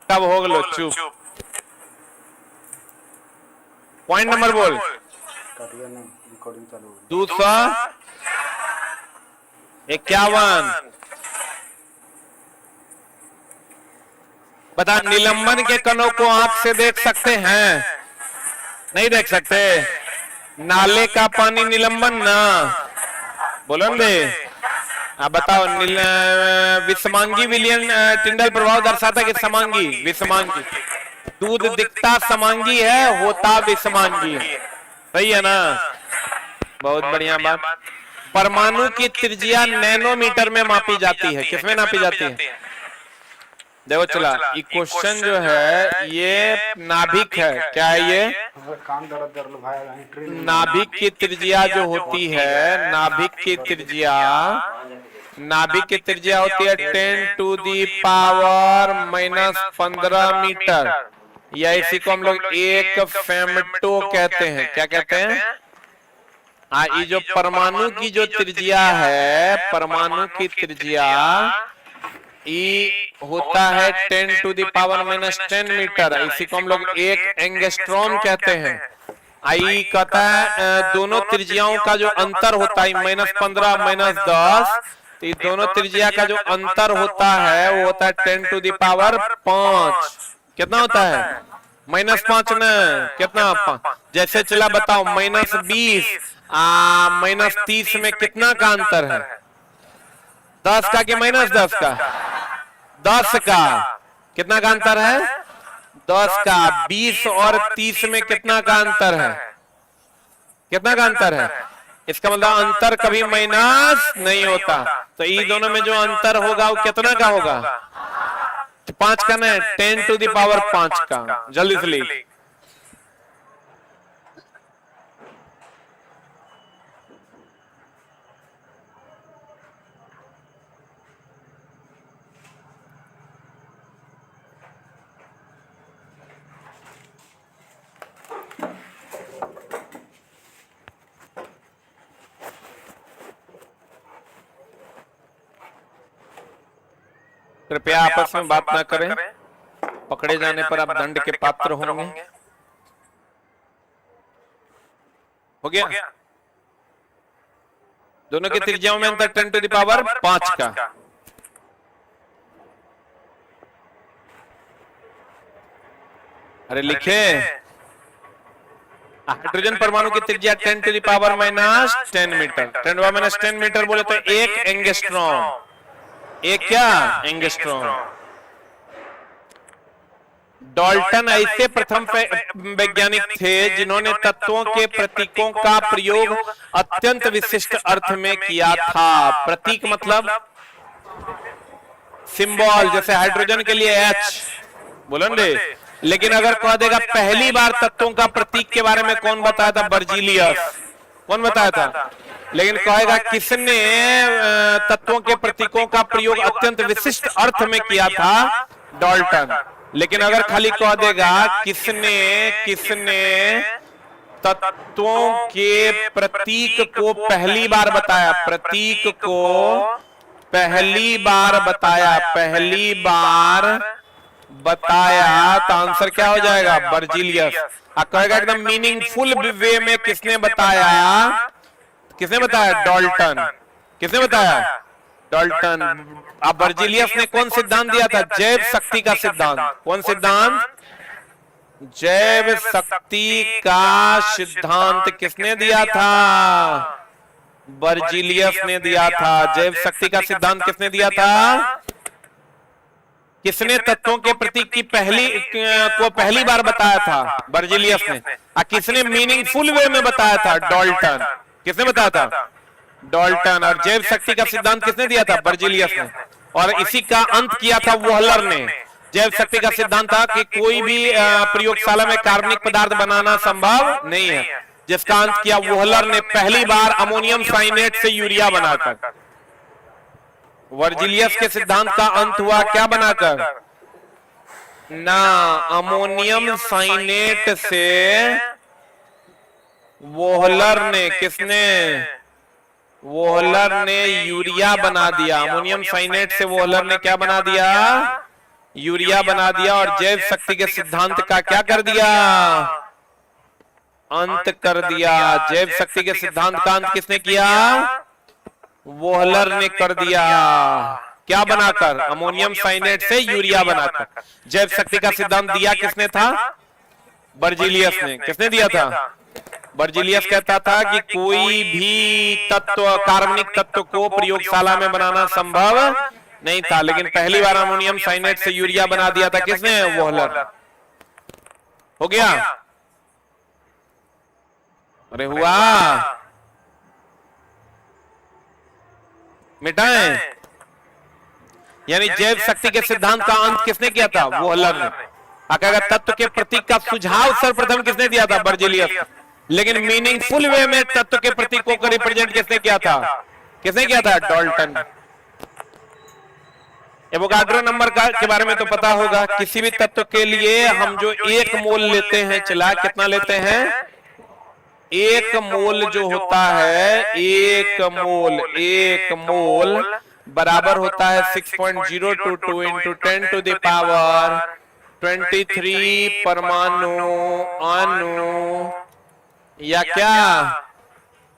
कब हो गलो चुप। पॉइंट नंबर बोल। 251। बता, निलंबन के कणों को आंख से देख सकते हैं? नहीं देख सकते। नाले का पानी निलंबन ना, बोलो दे। अब बताओ, विषमांगी विलियन टिंडल प्रभाव दर्शाता है कि समांगी? विषमांगी। दूध दिखता समांगी है, होता विषमांगी। सही है ना? बहुत बढ़िया बात। परमाणु की त्रिज्या नैनोमीटर में मापी जाती है, किसमें नापी जाती है? देखो चला, ये क्वेश्चन जो है ये नाभिक है। क्या है ये? नाभिक की त्रिज्या जो होती है, नाभिक की त्रिज्या होती है 10⁻⁻⁻15 मीटर, या इसी को हम लोग एक फेमटो कहते हैं। क्या कहते हैं? ये जो परमाणु की जो त्रिज्या है, परमाणु की त्रिज्या होता है 10⁻⁻10 मीटर, इसी को हम लोग एक एंगस्ट्रॉम कहते हैं। आई कहता है दोनों त्रिज्याओं का जो अंतर होता है -15 -10, तो दोनों त्रिज्या का जो अंतर होता है वो होता है 10⁵ कितना होता है? -5 न कितना? जैसे चला बताओ, -20 -30 में कितना का अंतर है? 10 का कि -10 का? 10 का। कितना का अंतर है? 10 का। 20 और 30 में कितना का अंतर है? कितना का अंतर है? इसका मतलब अंतर कभी माइनस नहीं होता। तो ये दोनों में जो अंतर होगा वो कितना का होगा? 5 का नहीं, 10⁵5 का। जल्दी से लिख। कृपया आपस में बात ना करें, पकड़े जाने पर आप दंड के पात्र होंगे। हो गया? दोनों की त्रिज्याओं में अंतर 10⁵5 का। अरे लिखे, हाइड्रोजन परमाणु की त्रिज्या 10⁻⁻10 मीटर। 10⁻10 मीटर बोले तो एक एंगस्ट्रॉम। एक क्या? एंगस्ट्रॉम। डाल्टन ऐसे प्रथम वैज्ञानिक थे जिन्होंने तत्वों के प्रतीकों का प्रयोग अत्यंत विशिष्ट अर्थ में किया था। प्रतीक मतलब सिंबल, जैसे हाइड्रोजन के लिए H, बोलो ना। लेकिन अगर कह देगा पहली बार तत्वों का प्रतीक के बारे में कौन बताया था? बर्जीलियस। कौन बताया था? लेकिन कहेगा किसने तत्वों के प्रतीकों का प्रयोग अत्यंत विशिष्ट अर्थ में किया था? डाल्टन। लेकिन अगर खाली कह देगा किसने तत्वों के प्रतीक को पहली बार बताया, प्रतीक को पहली बार बताया, पहली बार बताया, तो आंसर क्या हो जाएगा? बर्जीलियस। कहेगा एकदम मीनिंगफुल वे में किसने बताया? किसने बताया? डाल्टन। किसने बताया? डाल्टन। अब बर्जीलियस ने कौन सिद्धांत दिया था? जैव शक्ति का सिद्धांत। कौन सिद्धांत? जैव शक्ति का सिद्धांत किसने दिया था? बर्जीलियस ने दिया था। जैव शक्ति का सिद्धांत किसने दिया था? किसने तत्वों के प्रतीक की पहली बार बताया था? बर्जीलियस ने। किसने मीनिंगफुल वे में बताया था? डाल्टन। किसने बताया था? डाल्टन। और जैव शक्ति का सिद्धांत किसने दिया था? बर्जीलियस ने। और इसी का अंत किया था वोहलर ने। जैव शक्ति का सिद्धांत था कि कोई भी प्रयोगशाला में कार्बनिक पदार्थ बनाना संभव नहीं है, जिसका अंत किया वोहलर ने पहली बार अमोनियम साइनेट से यूरिया बनाकर। वर्जिलियस के सिद्धांत का अंत हुआ क्या बनाकर? ना, अमोनियम साइनेट से वोहलर ने, किसने? वोहलर ने यूरिया बना दिया। अमोनियम साइनेट से वोहलर ने क्या बना दिया? यूरिया बना दिया और जैव शक्ति के सिद्धांत का क्या कर दिया, अंत कर दिया। जैव शक्ति के सिद्धांत का अंत किसने किया, वोहलर ने कर दिया। क्या बनाकर, अमोनियम साइनेट से यूरिया बनाकर। जैव शक्ति का सिद्धांत दिया किसने था, बर्जीलियस ने। किसने दिया था, बर्जीलियस कहता था कि कोई भी तत्व, कार्बनिक तत्व को प्रयोगशाला में बनाना संभव नहीं था, लेकिन पहली बार अमोनियम साइनेट से यूरिया बना दिया था किसने, वोहलर। हो गया, अरे हुआ, मिटाएं। यानी जैव शक्ति के सिद्धांत का अंत किसने किया था, वोहलर ने। अगर तत्व के प्रतीक का सुझाव सर्वप्रथम किसने दिया था, बर्जीलियस। लेकिन मीनिंगफुल वे में तत्व के प्रतीकों को रिप्रेजेंट किसने किया था, किसने किया था, डाल्टन। एवोगाड्रो नंबर का के बारे में तो पता होगा। किसी भी तत्व के लिए हम जो 1 मोल लेते हैं, चला कितना लेते हैं, 1 मोल जो होता है, 1 मोल बराबर होता है 6.022 इंटू 10 टू द पावर 23 परमाणु, अणु या क्या,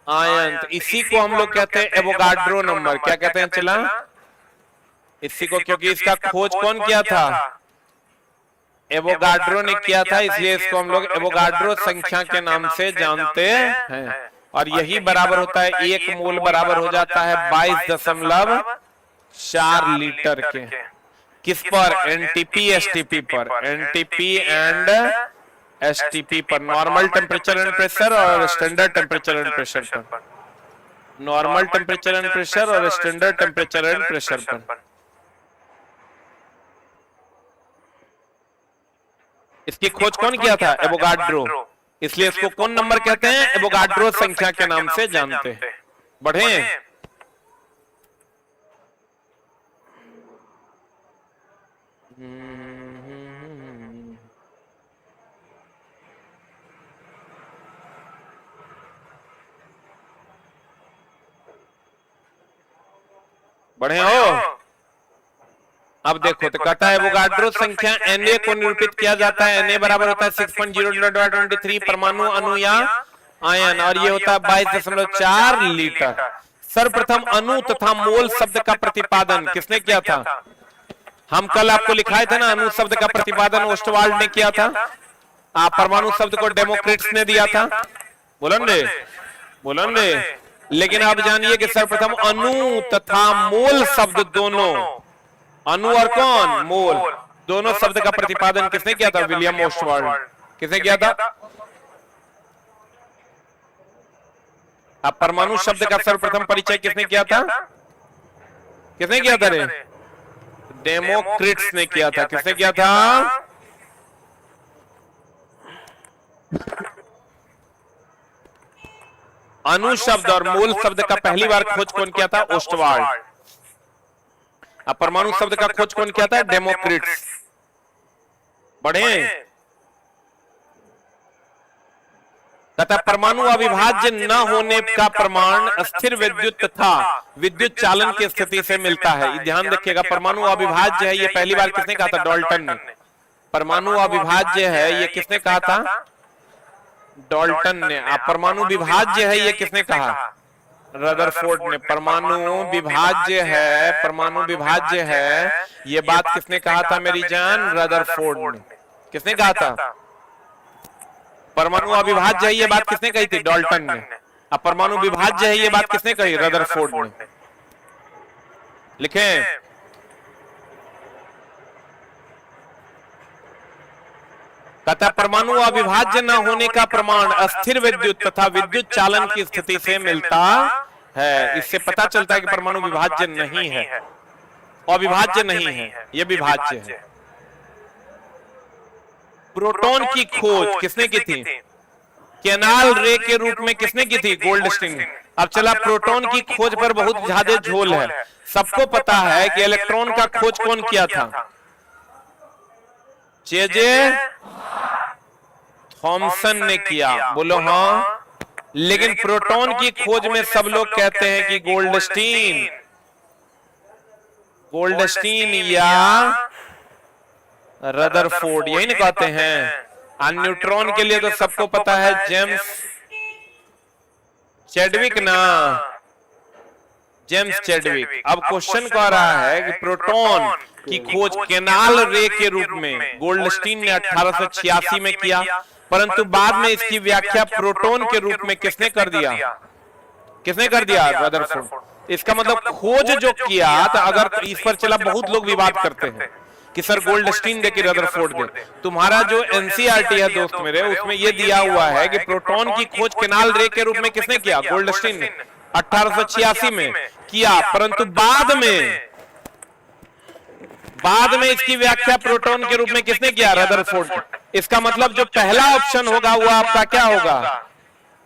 आयन। तो इसी को हम लोग कहते हैं एवोगाड्रो नंबर। क्या कहते हैं, चला इसी को, क्योंकि इसका खोज कौन किया था, एवोगाड्रो ने किया था, इसलिए इसको हम लोग एवोगाड्रो संख्या के नाम से जानते हैं। और यही बराबर होता है, 1 मोल बराबर हो जाता है 22.4 लीटर के। किस पर, एनटीपी एसटीपी पर, एनटीपी एंड एसटीपी पर, नॉर्मल टेम्परेचर एंड प्रेशर और स्टैंडर्ड टेम्परेचर एंड प्रेशर पर, नॉर्मल टेम्परेचर एंड प्रेशर और स्टैंडर्ड टेम्परेचर एंड प्रेशर पर। इसकी खोज कौन किया था, एवोगाड्रो। इसलिए इसको कौन नंबर कहते हैं, एवोगाड्रो संख्या के नाम से जानते हैं। बढ़े, बढ़े हो। अब देखो तो कहता है एवोगाड्रो संख्या Na को निरूपित किया जाता है। Na बराबर होता है 6.023 परमाणु, अणु या आयन, और ये होता है 22.4 लीटर। सर्वप्रथम अणु तथा मोल शब्द का प्रतिपादन किसने किया था, हम कल आपको लिखाए थे ना, अणु शब्द का प्रतिपादन ओस्टवाल्ड ने किया था। परमाणु शब्द को डेमोक्रिट्स ने दिया था। बोलन रे। लेकिन आप जानिए कि सर्वप्रथम अणु तथा मोल शब्द दोनों, अणु और कौन, मोल, दोनों शब्द का प्रतिपादन किसने किया था, विलियम ओस्टवाल्ड। किसने किया था, अब परमाणु शब्द का सर्वप्रथम परिचय किसने किया था, किसने किया था रे, डेमोक्रिट्स ने किया था। किसने किया था, अणु शब्द और मूल शब्द का पहली बार खोज कौन किया था, ओस्टवाल्ड। अब परमाणु शब्द का खोज कौन किया था, डेमोक्रिट्स। बढ़े, तथा परमाणु अविभाज्य न होने का प्रमाण स्थिर विद्युत तथा विद्युत चालन की स्थिति से मिलता है। ध्यान रखिएगा, परमाणु अविभाज्य है, ये पहली बार किसने कहा था, डाल्टन ने। परमाणु अविभाज्य है, ये किसने कहा था, डाल्टन ने। परमाणु विभाज्य है, ये किसने कहा, रदरफोर्ड ने। परमाणु विभाज्य है, परमाणु विभाज्य है, ये बात किसने कहा था मेरी जान, रदरफोर्ड ने। किसने कहा था, परमाणु अविभाज्य है, ये बात किसने कही थी, डाल्टन ने। अब परमाणु विभाज्य है, ये बात किसने कही, रदरफोर्ड ने। लिखें, तथा परमाणु अविभाज्य न होने का प्रमाण अस्थिर विद्युत तथा विद्युत चालन की स्थिति से मिलता है। इससे पता चलता है कि परमाणु विभाज्य नहीं है, अविभाज्य नहीं है, यह विभाज्य है। प्रोटॉन की खोज किसने की थी, कैनाल रे के रूप में किसने की थी, गोल्डस्टीन। अब चला, प्रोटॉन की खोज पर बहुत ज्यादा झोल है। सबको पता है कि इलेक्ट्रॉन का खोज कौन किया था, जे थॉमसन ने किया। बोलो हाँ। लेकिन प्रोटॉन की खोज में सब लोग कहते हैं कि गोल्डस्टीन या रदरफोर्ड, यही ना कहते हैं। न्यूट्रॉन के लिए तो सबको पता है जेम्स चैडविक ना, जेम्स चैडविक। अब क्वेश्चन कह रहा है कि प्रोटॉन की खोज केनाल रे के रूप में गोल्डस्टीन ने 1886 में किया, परंतु बाद में इसकी व्याख्या प्रोटॉन के रूप में किसने कर दिया? किसने कर दिया? रदरफोर्ड। इसका मतलब खोज जो किया, तो अगर इस पर चला बहुत लोग विवाद करते हैं कि सर गोल्डस्टीन दे कि रदरफोर्ड दे। तुम्हारा जो एनसीईआरटी है दोस्त मेरे, उसमें यह दिया हुआ है कि प्रोटॉन की खोज केनाल रे के रूप में किसने किया? गोल्डस्टीन ने 1886 में किया, परंतु बाद में इसकी व्याख्या प्रोटॉन के रूप में किसने किया? रदरफोर्ड। इसका मतलब जो पहला ऑप्शन होगा वो आपका क्या होगा?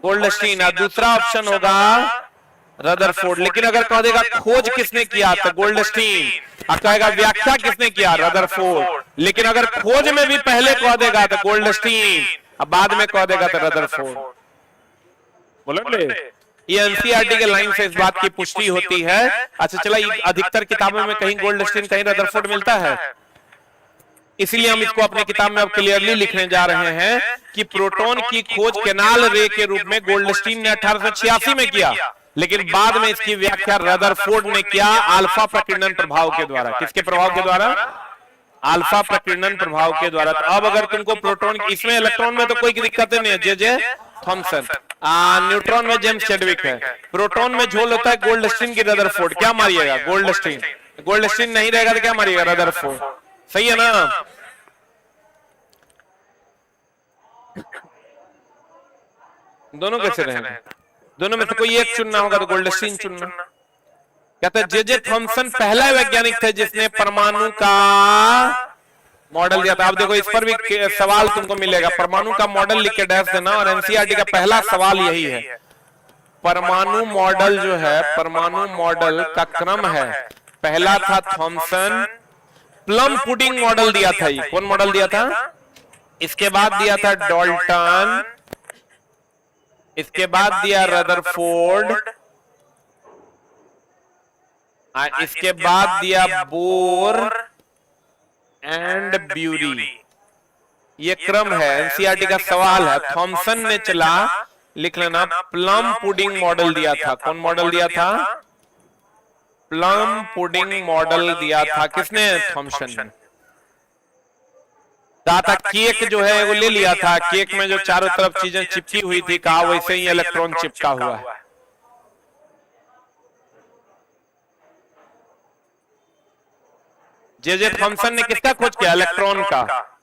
गोल्डस्टीन, और दूसरा ऑप्शन होगा रदरफोर्ड। लेकिन अगर कह देगा खोज किसने किया तो गोल्डस्टीन, और कहेगा व्याख्या किसने किया? रदरफोर्ड। लेकिन अगर खोज में भी पहले कह देगा तो गोल्डस्टीन, और बाद में कह देगा तो रदरफोर्ड। बोलेंगे ये एनसीईआरटी के लाइन से इस बात की पुष्टि होती है। अच्छा चला, अधिकतर किताबों में कहीं गोल्डस्टीन कहीं रदरफोर्ड मिलता है, इसलिए हम इसको अपने किताब में अब क्लियरली लिखने जा रहे हैं कि प्रोटॉन की खोज केनाल रे के रूप में गोल्डस्टीन ने 1886 में किया, लेकिन बाद में इसकी व्याख्या रदरफोर्ड ने किया अल्फा प्रकीर्णन प्रभाव के द्वारा। किसके प्रभाव के द्वारा? अल्फा प्रकीर्णन प्रभाव के द्वारा। तो अब अगर तुमको प्रोटॉन, इसमें इलेक्ट्रॉन में तो कोई दिक्कत नहीं है, जे थॉमसन, न्यूट्रॉन में जेम्स चैडविक है, प्रोटॉन में झोल होता है गोल्डस्टीन की रदरफोर्ड। क्या मारिएगा? गोल्डस्टीन। गोल्डस्टीन नहीं रहेगा तो क्या मारिएगा? रदरफोर्ड। सही है ना? दोनों कैसे रहेंगे? दोनों में से कोई एक चुनना होगा तो गोल्डस्टीन चुनना। कहते हैं जे थॉमसन पहला वैज्ञानिक थे जिसने परमाणु का मॉडल दिया था। आप देखो इस पर भी सवाल तुमको मिलेगा, परमाणु का मॉडल लिख के डैश देना, और एनसीईआरटी का पहला सवाल यही है। परमाणु मॉडल जो है, परमाणु मॉडल का क्रम है, पहला था थॉमसन, प्लम पुडिंग मॉडल दिया था। ये कौन मॉडल दिया था? इसके बाद दिया था डाल्टन, इसके बाद दिया रदरफोर्ड, इसके बाद दिया बोर एंड ब्यूरी। ये क्रम है, एनसीईआरटी का सवाल है। थॉमसन ने चला, लिख लेना, प्लम पुडिंग मॉडल दिया था। कौन मॉडल दिया था? प्लम पुडिंग मॉडल दिया था। किसने? थॉमसन ने। दाता केक जो है वो ले लिया था, केक में जो चारों तरफ चीजें चिपकी हुई थी, कहा वैसे ही इलेक्ट्रॉन चिपका हुआ है। जे थॉमसन ने किसका खोज किया? इलेक्ट्रॉन का,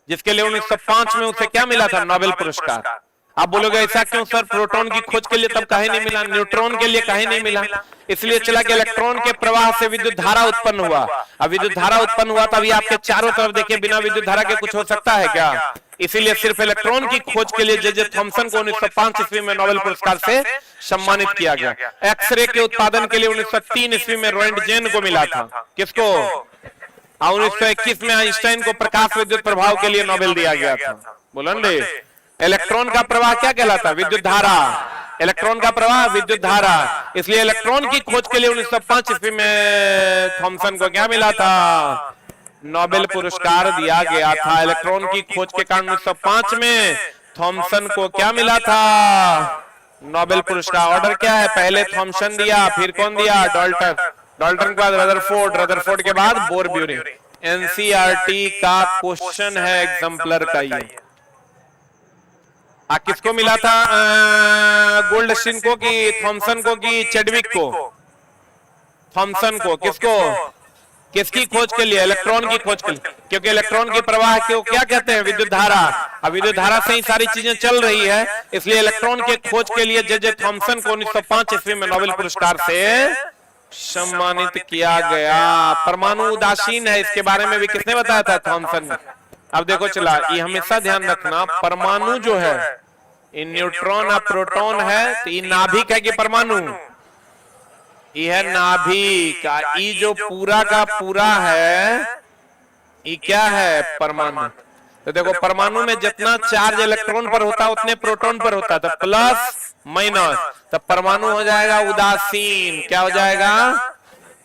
जिसके लिए 1905 में उसे क्या मिला था? नोबेल पुरस्कार। आप बोलोगे ऐसा क्यों सर? प्रोटॉन की खोज के लिए तब काहे नहीं मिला, न्यूट्रॉन के लिए काहे नहीं मिला? इसलिए चला कि इलेक्ट्रॉन के प्रवाह से विद्युत धारा उत्पन्न हुआ। अब विद्युत धारा उत्पन्न हुआ तभी आपके चारों तरफ देखिए, बिना विद्युत धारा के कुछ हो सकता है क्या? इसीलिए सिर्फ इलेक्ट्रॉन की खोज के लिए जे थॉमसन को 1905 ईस्वी में नोबेल पुरस्कार से सम्मानित किया गया। एक्सरे के उत्पादन के लिए 1903 ईस्वी में रोएंटजेन को मिला था। किसको? 1921 में आइंस्टाइन को प्रकाश विद्युत प्रभाव के लिए नोबेल दिया गया था। बोलेंगे इलेक्ट्रॉन का प्रवाह क्या कहलाता? विद्युत धारा। इलेक्ट्रॉन का प्रवाह विद्युत धारा। इसलिए इलेक्ट्रॉन की खोज के लिए 1905 ईस्वी में थॉमसन को क्या मिला था? नोबेल पुरस्कार दिया गया था। इलेक्ट्रॉन की खोज के कारण 1905 में थॉमसन को क्या मिला था? नोबेल पुरस्कार। ऑर्डर क्या है? पहले थॉमसन दिया, फिर कौन दिया? डाल्टन, डाल्टन के बाद रदरफोर्ड, रदरफोर्ड के बाद बोर ब्यूरी। एनसीईआरटी का क्वेश्चन है एग्जाम्पलर का ये। किसको मिला था? गोल्डस्टीन को कि थॉमसन को कि चैडविक को? थॉमसन को। किसको? किसकी खोज के लिए? इलेक्ट्रॉन की खोज के लिए, क्योंकि इलेक्ट्रॉन की प्रवाह को क्या कहते हैं? विद्युत धारा। अब विद्युत धारा से ही सारी चीजें चल रही है, इसलिए इलेक्ट्रॉन के खोज के लिए जे थॉमसन को 1905 ईस्वी में नोबेल पुरस्कार से सम्मानित किया गया। परमाणु उदासीन है, इसके बारे में भी किसने बताया था? थॉमसन ने। अब देखो चला, ये हमेशा ध्यान रखना, परमाणु जो है ये न्यूट्रॉन और प्रोटॉन है, तो ये नाभिक है कि परमाणु? ये है नाभिक। ये जो पूरा का पूरा है ये क्या है? परमाणु। तो देखो परमाणु में जितना चार्ज इलेक्ट्रॉन पर होता है उतने प्रोटॉन पर होता है, तो प्लस माइनस, तो परमाणु हो जाएगा उदासीन। क्या हो जाएगा?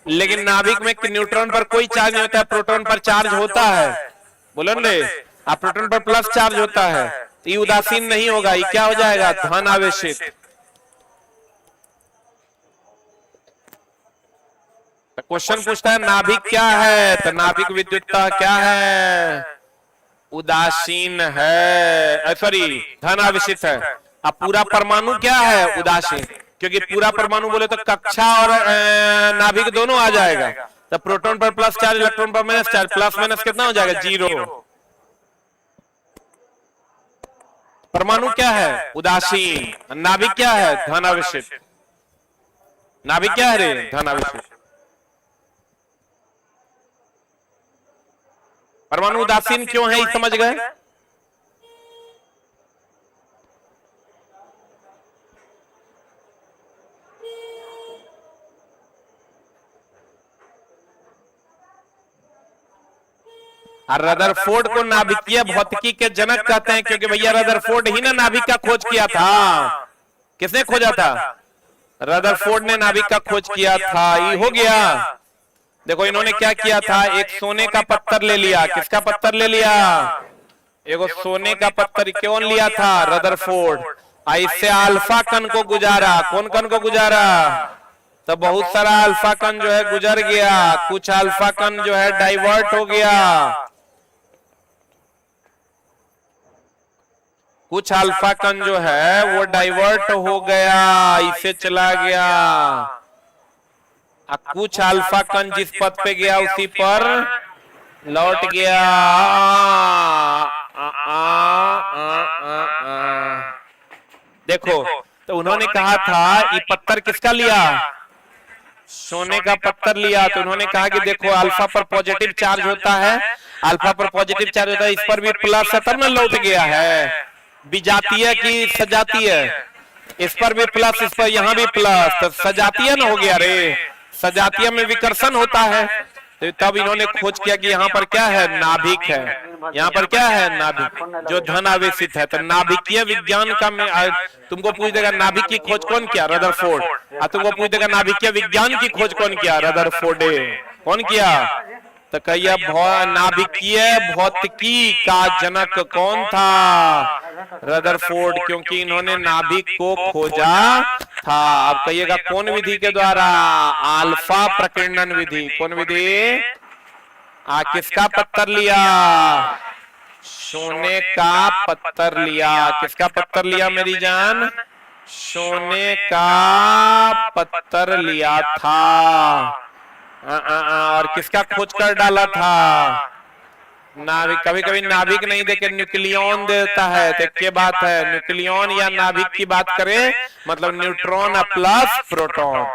लेकिन नाभिक में न्यूट्रॉन पर कोई चार्ज नहीं होता है, प्रोटॉन पर चार्ज होता है, बोलन रे, आप प्रोटॉन पर प्लस चार्ज होता है तो ये उदासीन नहीं होगा, ये क्या हो जाएगा, धन आवेशित। तो क्वेश्चन पूछता है नाभिक क्या है, तो नाभिक विद्युतता क्या है, उदासीन है, सॉरी धन आवेशित है। अब पूरा परमाणु क्या है, उदासीन, क्योंकि पूरा परमाणु बोले तो कक्षा और नाभिक दोनों आ जाएगा। तो प्रोटॉन पर प्लस चार्ज, इलेक्ट्रॉन पर माइनस चार्ज, प्लस माइनस कितना हो जाएगा, 0। परमाणु क्या है, उदासीन, नाभिक क्या है, धन आवेशित। नाभिक क्या है रे, धन आवेशित। परमाणु उदासीन क्यों है, समझ गए। रदरफोर्ड को नाभिकीय भौतिकी के जनक कहते हैं, क्योंकि भैया रदरफोर्ड ही ना नाभिक का खोज किया था। किसने खोजा था, रदरफोर्ड ने नाभिक का खोज किया था। ये हो गया। देखो इन्होंने क्या किया था, एक सोने का पत्थर ले लिया। किसका पत्थर ले लिया, एक सोने का पत्थर क्यों लिया था, रदरफोर्ड। इससे अल्फा कण को गुजारा। कौन कण को गुजारा, तो बहुत सारा अल्फा कण जो है गुजर गया, कुछ अल्फा कण जो है डाइवर्ट हो गया, कुछ अल्फा कण जो है वो डाइवर्ट हो गया, इसे चला गया। कुछ अल्फा कण जिस पद पे गया उसी पर लौट गया। देखो तो उन्होंने कहा था ये पत्थर किसका लिया, सोने का पत्थर लिया। तो उन्होंने कहा कि देखो अल्फा पर पॉजिटिव चार्ज होता है, अल्फा पर पॉजिटिव चार्ज होता है, इस पर भी प्लस है तब ना लौट गया है। विजातीय की सजातीय, इस पर भी प्लस, इस पर यहाँ भी प्लस, तो सजातीय ना हो गया रे। सजातीय में विकर्षण होता है। तो तब इन्होंने खोज किया कि यहाँ पर क्या है, नाभिक है। यहाँ पर क्या है, नाभिक जो धन आवेशित है। तो नाभिकीय विज्ञान का तुमको पूछ देगा नाभिक की खोज कौन किया, रदरफोर्ड। तुमको पूछ देगा नाभिकीय विज्ञान की खोज कौन किया, रदरफोर्ड। कौन किया, तो कहिए नाभिकीय भौतिकी का जनक कौन था, रदरफोर्ड, क्योंकि इन्होंने नाभिक को खोजा था। अब कहिएगा कौन विधि के द्वारा, अल्फा प्रकीर्णन विधि। कौन विधि, किसका पत्थर लिया, सोने का पत्थर लिया। किसका पत्थर लिया मेरी जान, सोने का पत्थर लिया था। और किसका खोज कर डाला था, नाभिक। कभी कभी नाभिक नहीं देके न्यूक्लियन देता है, तो क्या बात है, न्यूक्लियन या नाभिक की बात करें मतलब न्यूट्रॉन प्लस प्रोटॉन।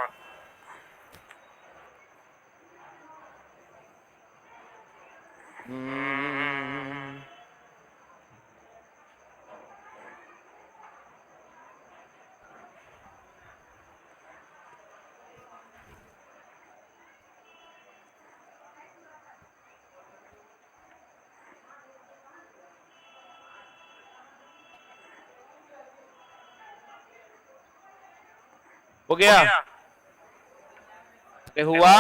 हो गया, हुआ,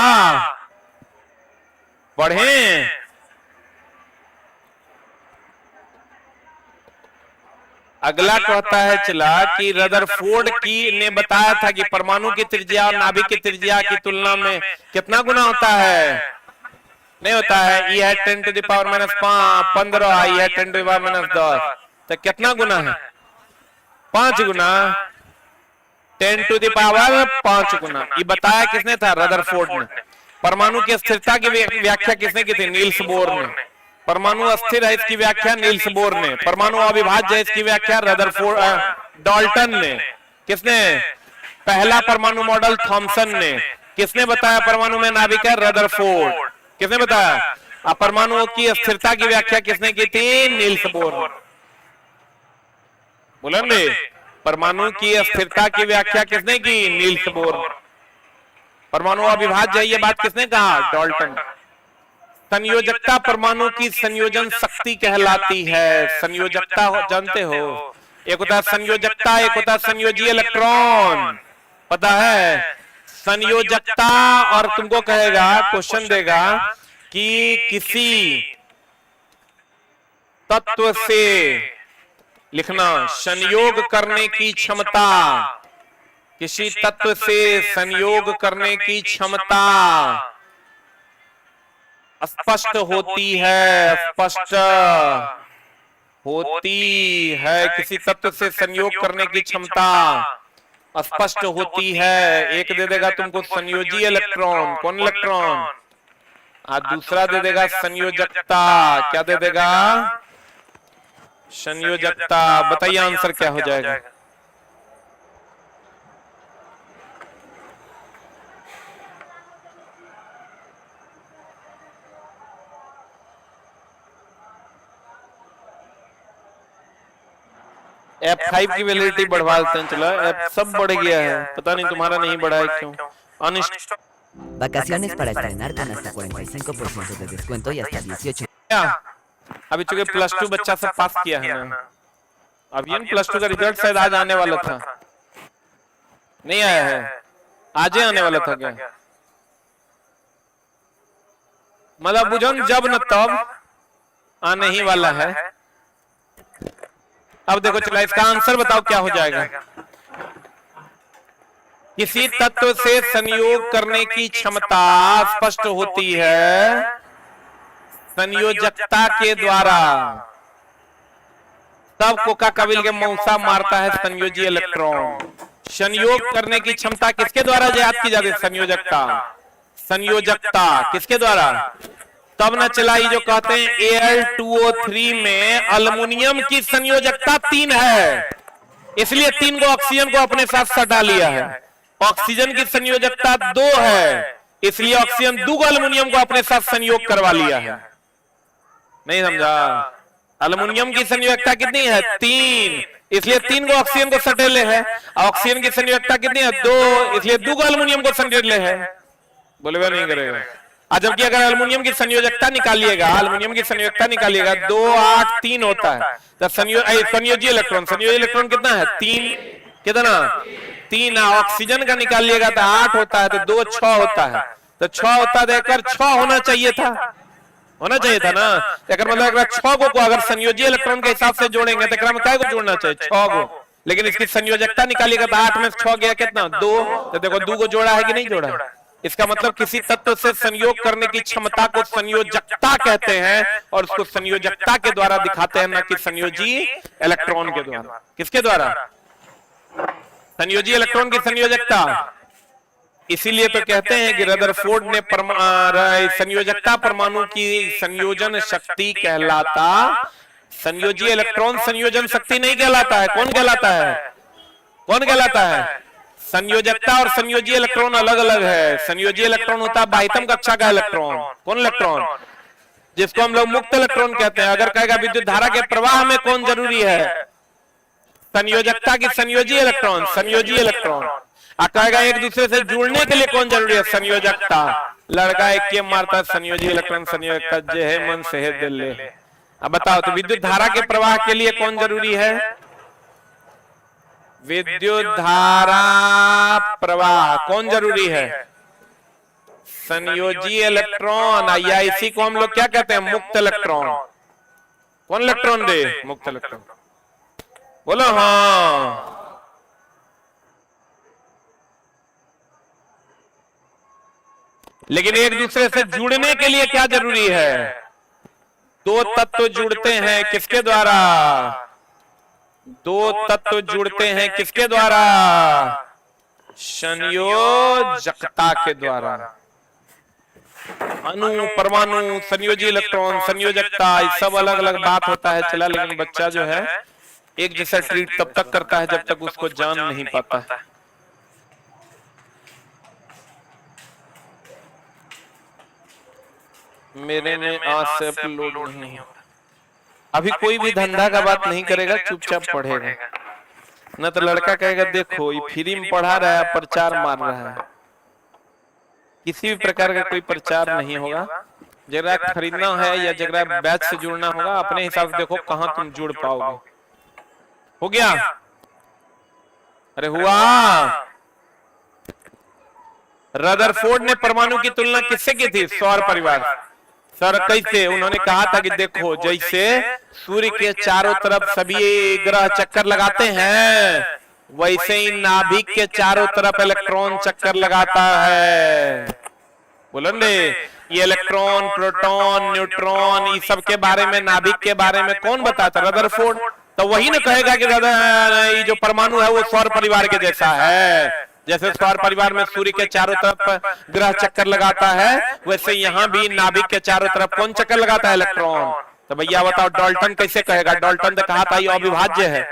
बढ़े। अगला कहता है चला कि रदरफोर्ड की ने बताया था कि परमाणु की त्रिज्या और नाभिक की त्रिज्या की तुलना में कितना गुना होता है, नहीं होता है। ई है 10 टू द पावर -15, ई है 10 टू द पावर -10, तो कितना गुना है, 5 गुना। 10 टू द पावर 5 गुना। ये बताया किसने था, रदरफोर्ड ने। परमाणु की स्थिरता की व्याख्या किसने की थी, नील्स बोर ने। परमाणु अस्थिर है इसकी व्याख्या नील्स बोर ने। परमाणु अविभाज्य है इसकी व्याख्या रदरफोर्ड डाल्टन ने। किसने, पहला परमाणु मॉडल थॉमसन ने। किसने बताया परमाणु में नाभिक है, रदरफोर्ड। किसने बताया। परमाणु की स्थिरता की व्याख्या किसने की थी, नील्स बोर। बोलेंगे परमाणु की स्थिरता की व्याख्या किसने की, नील्स बोर। परमाणु अविभाज्य है ये बात किसने कहा, डाल्टन। संयोजकता परमाणु की संयोजन शक्ति कहलाती है। संयोजकता जानते हो, एक होता है संयोजकता, एक होता है संयोजी इलेक्ट्रॉन, पता है। संयोजकता और तुमको कहेगा, क्वेश्चन देगा कि किसी तत्व से लिखना संयोग करने की क्षमता, किसी तत्व से संयोग करने की क्षमता स्पष्ट होती है, स्पष्ट होती है। किसी तत्व से संयोग करने की क्षमता स्पष्ट होती है। एक दे देगा तुमको संयोजी इलेक्ट्रॉन, कौन इलेक्ट्रॉन, और दूसरा दे देगा संयोजकता। क्या दे देगा, संयोजकता। बताइए आंसर क्या हो जाएगा। F5 की वैलिडिटी बढ़वा देते हैं। चलो F सब बढ़ गया है, पता नहीं तुम्हारा नहीं बढ़ा है क्यों। अनिष्ट Vacaciones para estrenar con hasta 45% de descuento y hasta 18. अभी चूंकि +2 बच्चा सब पास किया है ना, अब ये +2 का रिजल्ट शायद आज आने वाला था, नहीं आया है, आज ही आने वाला था क्या, मतलब बुझो जब न तब आने ही वाला है। अब देखो चला, इसका आंसर बताओ क्या हो जाएगा। किसी तत्व से संयोग करने की क्षमता स्पष्ट होती है संयोजकता के द्वारा। तब कोका कबिल के मौसा मारता है संयोजी इलेक्ट्रॉन। संयोग करने की क्षमता किसके द्वारा याद की जाती है, संयोजकता। संयोजकता किसके द्वारा, तब न चलाई जो कहते हैं Al2O3 में अल्युमिनियम की संयोजकता 3 है, इसलिए 3 को ऑक्सीजन को अपने साथ सटा लिया है। ऑक्सीजन की संयोजकता 2 है, इसलिए ऑक्सीजन 2 अल्युमिनियम को अपने साथ संयोग करवा लिया है। नहीं समझा, अल्युमिनियम की संयोजकता कितनी है, 3, इसलिए 3 को ऑक्सीजन को सटेले है। ऑक्सीजन की संयोजकता कितनी है, 2, इसलिए 2 अल्युमिनियम को सटेले है। बोलेगा नहीं करेगा। आज जबकि अगर अल्युमिनियम की संयोजकता निकालिएगा, अल्युमिनियम की संयोजकता निकालिएगा 2, 8, 3 होता है। तो संयोजी इलेक्ट्रॉन, संयोजी इलेक्ट्रॉन कितना है, 3, कितना 3। ऑक्सीजन का निकालिएगा तो 8 होता है, तो 2, 6 होता है। तो 6 होता देकर 6 होना चाहिए था, होना चाहिए था ना। तो मतलब अगर 6 को अगर संयोजी इलेक्ट्रॉन के हिसाब से जोड़ेंगे तो क्या को जोड़ना चाहिए, 6 को। लेकिन इसकी संयोजकता निकालिएगा तो 8 में 6 गया कितना, 2। तो देखो 2 को जोड़ा है कि नहीं जोड़ा। इसका मतलब किसी तत्व से संयोग करने की क्षमता को संयोजकता कहते हैं, और उसको संयोजकता के द्वारा दिखाते हैं, ना कि संयोजी इलेक्ट्रॉन के द्वारा। किसके द्वारा, संयोजी इलेक्ट्रॉन की संयोजकता। इसीलिए तो कहते हैं कि रदरफोर्ड ने संयोजकता परमाणु की संयोजन शक्ति कहलाता, संयोजी इलेक्ट्रॉन संयोजन शक्ति नहीं कहलाता है। कौन कहलाता है, कौन कहलाता है, संयोजकता और संयोजी इलेक्ट्रॉन अलग अलग है। संयोजी इलेक्ट्रॉन होता है बाह्यतम कक्षा का इलेक्ट्रॉन। कौन इलेक्ट्रॉन, जिसको हम लोग मुक्त इलेक्ट्रॉन कहते हैं। अगर कहेगा विद्युत धारा के प्रवाह में कौन जरूरी है, संयोजकता की संयोजी इलेक्ट्रॉन, संयोजी इलेक्ट्रॉन। कहेगा एक दूसरे से जुड़ने के लिए कौन जरूरी है, संयोजकता। लड़का एक के मारता संयोजी इलेक्ट्रॉन संयोजकता, जे है मन से है दिल ले। अब बताओ तो विद्युत धारा के प्रवाह के लिए कौन जरूरी है, विद्युत धारा प्रवाह कौन जरूरी है, संयोजी इलेक्ट्रॉन। या इसी को हम लोग क्या कहते हैं, मुक्त इलेक्ट्रॉन। कौन इलेक्ट्रॉन दे, मुक्त इलेक्ट्रॉन। बोलो हाँ। लेकिन एक दूसरे से जुड़ने के लिए क्या जरूरी है, 2 तत्व जुड़ते हैं किसके द्वारा, 2 तत्व जुड़ते हैं किसके द्वारा, संयोजकता के द्वारा। अणु, परमाणु, संयोजी इलेक्ट्रॉन, संयोजकता, सब अलग अलग बात होता है। चला, लेकिन बच्चा जो है एक जैसा ट्रीट तब तक करता है जब तक उसको जान नहीं पाता है। मेरे में आज से अपलोड नहीं हो, अभी कोई भी धंधा का बात नहीं करेगा, चुपचाप पढ़ेगा। न तो लड़का कहेगा देखो ये फ्री में पढ़ा रहा है, प्रचार मार रहा है। किसी भी प्रकार का कोई प्रचार नहीं होगा। जरा खरीदना है या जरा बैच से जुड़ना होगा, अपने हिसाब से देखो कहां तुम जुड़ पाओगे। हो गया, अरे हुआ। रदरफोर्ड ने परमाणु की तुलना किससे की थी, सौर परिवार। सर कैसे? उन्होंने कहा था कि देखो जैसे सूर्य के चारों तरफ सभी ग्रह चक्कर लगाते हैं, वैसे ही नाभिक के चारों तरफ इलेक्ट्रॉन चक्कर लगाता है। बोलो ने, ये इलेक्ट्रॉन, प्रोटॉन, न्यूट्रॉन, ये सब के बारे में, नाभिक के बारे में कौन बताता? रदरफोर्ड। तो वही ना कहेगा कि ये जो परमाणु है वो सौर परिवार के जैसा है। जैसे सौर परिवार में सूर्य के चारों तरफ ग्रह चक्कर लगाता है, वैसे यहाँ भी नाभिक के चारों तरफ कौन चक्कर लगाता है? इलेक्ट्रॉन। तो भैया बताओ डाल्टन कैसे कहेगा? डाल्टन ने कहा था ये अविभाज्य है,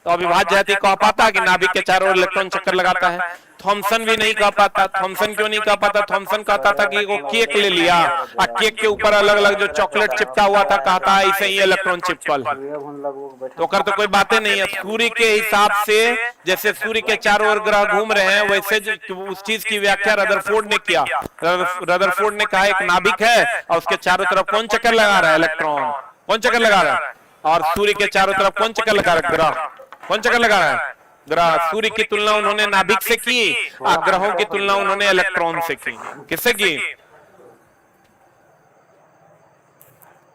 तो अविभाज्य है तो कह पाता कि नाभिक के चारों ओर इलेक्ट्रॉन चक्कर लगाता है? थॉमसन भी नहीं कह पाता। थॉमसन क्यों नहीं कह पाता? थॉमसन कहता था कि वो केक ले लिया और केक के ऊपर अलग अलग जो चॉकलेट चिपका हुआ था, कहता है इसे ये इलेक्ट्रॉन चिपकल है। तो कर तो कोई बातें नहीं है। सूर्य के हिसाब से जैसे सूर्य के चारों ओर ग्रह घूम रहे हैं, वैसे उस चीज की व्याख्या रदरफोर्ड ने किया। रदरफोर्ड ने कहा एक नाभिक है और उसके चारों तरफ कौन चक्कर लगा रहा है? इलेक्ट्रॉन। कौन चक्कर लगा रहा है? और सूर्य के चारों तरफ कौन चक्कर लगा रहा है? ग्रह। कौन चक्कर लगा रहा है? ग्रह। सूर्य की तुलना उन्होंने नाभिक से की और ग्रहों की तुलना उन्होंने इलेक्ट्रॉन से की। किससे की?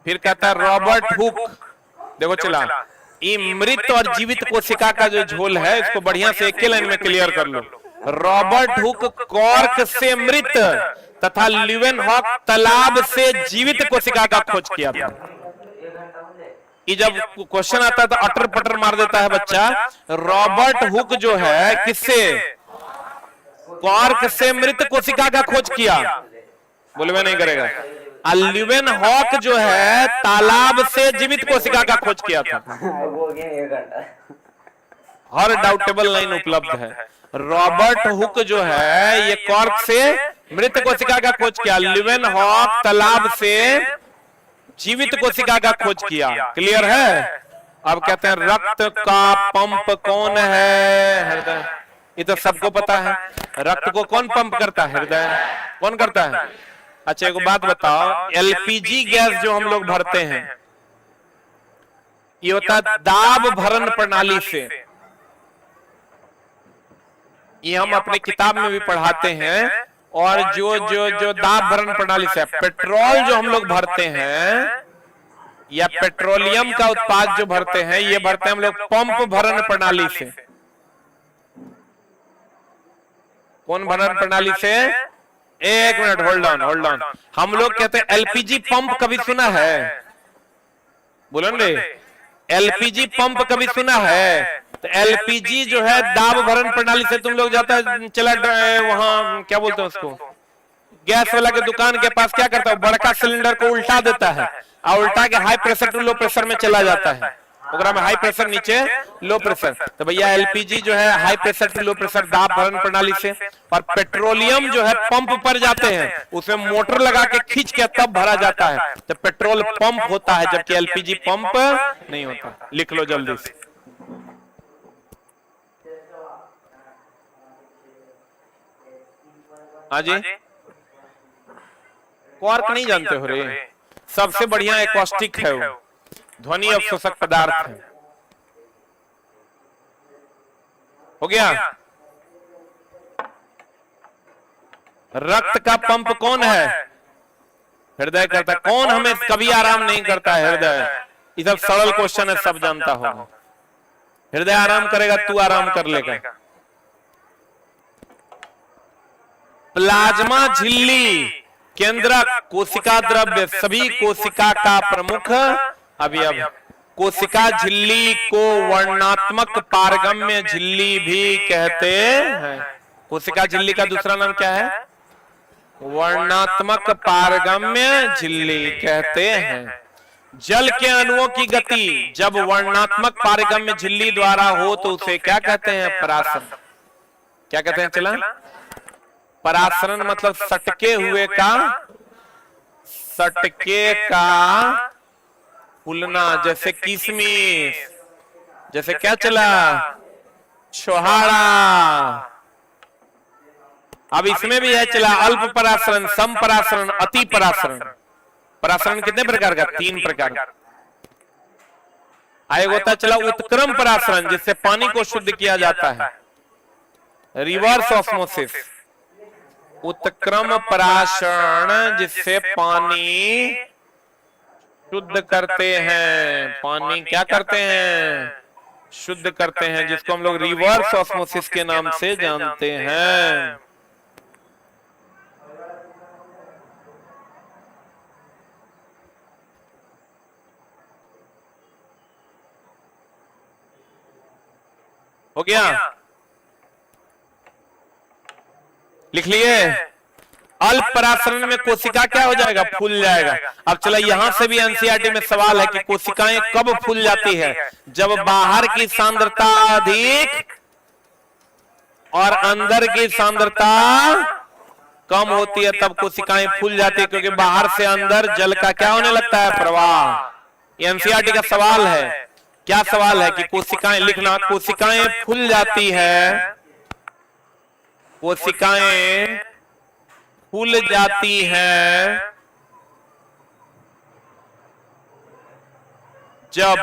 फिर कहता है रॉबर्ट हुक, देखो चला, ये मृत और जीवित कोशिका का जो झोल है इसको बढ़िया से एक लाइन में क्लियर कर लो। रॉबर्ट हुक कॉर्क से मृत तथा ल्यूवेनहॉक तालाब से जीवित कोशिका का खोज किया था। ये जब क्वेश्चन आता है तो अटर पटर मार देता है बच्चा। रॉबर्ट हुक जो है किससे? कॉर्क से मृत कोशिका का खोज किया। बोले मैं नहीं करेगा। ल्यूवेनहॉक जो है तालाब से जीवित कोशिका का खोज किया था। हर डाउटेबल लाइन उपलब्ध है। रॉबर्ट हुक जो है ये कॉर्क से मृत कोशिका का खोज किया, ल्यूवेनहॉक तालाब से जीवित कोशिका का खोज किया। क्लियर है? अब कहते हैं रक्त का पंप कौन है? हृदय। ये तो सबको पता है। रक्त को कौन पंप करता है? हृदय। कौन करता है? अच्छा एक बात बताओ, एलपीजी गैस जो हम लोग भरते हैं ये होता है दाब भरण प्रणाली से। ये हम अपने किताब में भी पढ़ाते हैं। और जो दाब भरण प्रणाली से, पेट्रोल जो हम लोग भरते हैं या पेट्रोलियम का उत्पाद जो भरते हैं, ये भरते हैं हम लोग पंप भरण प्रणाली से। कौन भरण प्रणाली से? एक मिनट, होल्ड ऑन। हम लोग कहते हैं एलपीजी पंप, कभी सुना है? बोलो रे, एलपीजी पंप कभी सुना है? तो एलपीजी जो है दाब भरण प्रणाली से तुम लोग जाता है, चला वहां क्या बोलते हैं उसको, गैस वाला के दुकान के पास क्या करता है? बड़का सिलेंडर को उल्टा देता है और उल्टा के high pressure to low pressure में चला जाता है। ओकरा में हाई प्रेशर नीचे लो प्रेशर। तो भैया एलपीजी जो है high pressure to low pressure दाब भरण प्रणाली से। और पेट्रोलियम जो है पंप पर जाते हैं, उसमें मोटर लगा के खींच के तब भरा जाता है, तो पेट्रोल पंप होता है, जबकि एलपीजी पंप नहीं होता। लिख लो जल्दी से। हाँ जी, क्वार्क नहीं जानते हो रे? सबसे बढ़िया एकॉस्टिक है वो, ध्वनि अवशोषक पदार्थ है। हो गया? रक्त का पंप कौन है? हृदय करता है। कौन हमें कभी आराम नहीं करता है? हृदय। ये सब सरल क्वेश्चन है, सब जानता होगा। हृदय आराम करेगा, तू आराम कर लेगा। प्लाज्मा झिल्ली केंद्रक कोशिका द्रव्य सभी कोशिका का प्रमुख अवयव। कोशिका झिल्ली को वर्णात्मक पारगम्य झिल्ली भी कहते हैं। कोशिका झिल्ली का दूसरा नाम क्या है? वर्णात्मक पारगम्य झिल्ली कहते हैं। जल के अणुओं की गति जब वर्णात्मक पारगम्य झिल्ली द्वारा हो तो उसे क्या कहते हैं? परासरण। क्या कहते हैं? चला, परासरण मतलब सटके हुए का, सटके का फूलना। जैसे किशमिश, जैसे क्या चला, छोहाड़ा। अब इसमें भी है चला अल्प परासरण, सम परासरण, अति परासरण। परासरण कितने प्रकार का? 3 प्रकार का। एक होता है चला उत्क्रम परासरण, जिससे पानी को शुद्ध किया जाता है, रिवर्स ऑस्मोसिस। उत्क्रम पराशरण जिससे पानी शुद्ध करते हैं, पानी क्या करते हैं, शुद्ध करते हैं, जिसको हम लोग रिवर्स ऑस्मोसिस के नाम से जानते हैं। हो गया, लिख लिए। अल्प परासरण में कोशिका क्या हो जाएगा, फूल जाएगा। अब चला यहां से भी एनसीईआरटी में सवाल है कि कोशिकाएं कब फूल जाती है, जब बाहर की सांद्रता अधिक और अंदर की सांद्रता कम होती है, तब कोशिकाएं फूल जाती है, क्योंकि बाहर से अंदर जल का क्या होने लगता है, प्रवाह। ये एनसीईआरटी का सवाल है। क्या सवाल है कि कोशिकाएं, लिखना, कोशिकाएं फूल जाती है, कोशिकाएं फूल जाती है जब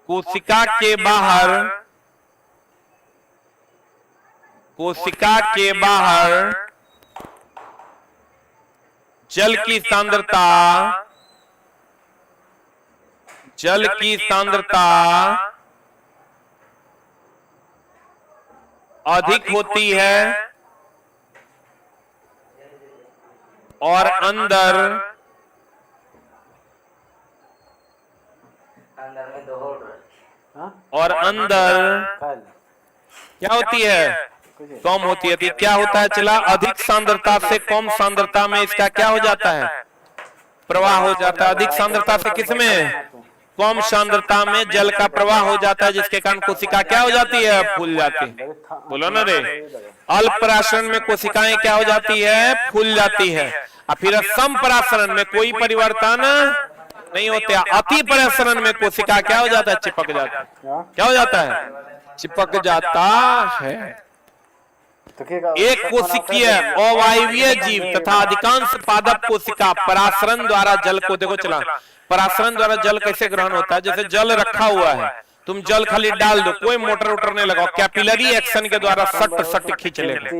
कोशिका के बाहर जल की सांद्रता अधिक होती है और अंदर क्या होती है, कम होती है। तो क्या होता है, चला अधिक सांद्रता से कम सांद्रता में इसका क्या हो जाता है, प्रवाह हो जाता है। अधिक सांद्रता से किसमें, कम सांद्रता में जल का प्रवाह हो जाता है, जिसके कारण कोशिका क्या हो जाती है, फूल जाती है। बोलो ना रे। अल्प परासरण में कोशिकाएं क्या हो जाती है, फूल जाती है। और फिर सम परासरण में कोई परिवर्तन नहीं होते। अति परासरण में कोशिका क्या हो जाता है, चिपक जाता है। क्या हो जाता है, चिपक जाता है। एक कोशिकीय अवायवीय जीव तथा अधिकांश पादप कोशिका परासरण द्वारा जल को, देखो चला, परासरण द्वारा जल कैसे ग्रहण होता है, जैसे जल रखा हुआ है, तुम जल खाली डाल दो, कोई मोटर वोटर नहीं लगाओ, कैपिलरी एक्शन के द्वारा सट सट खींच लेगा,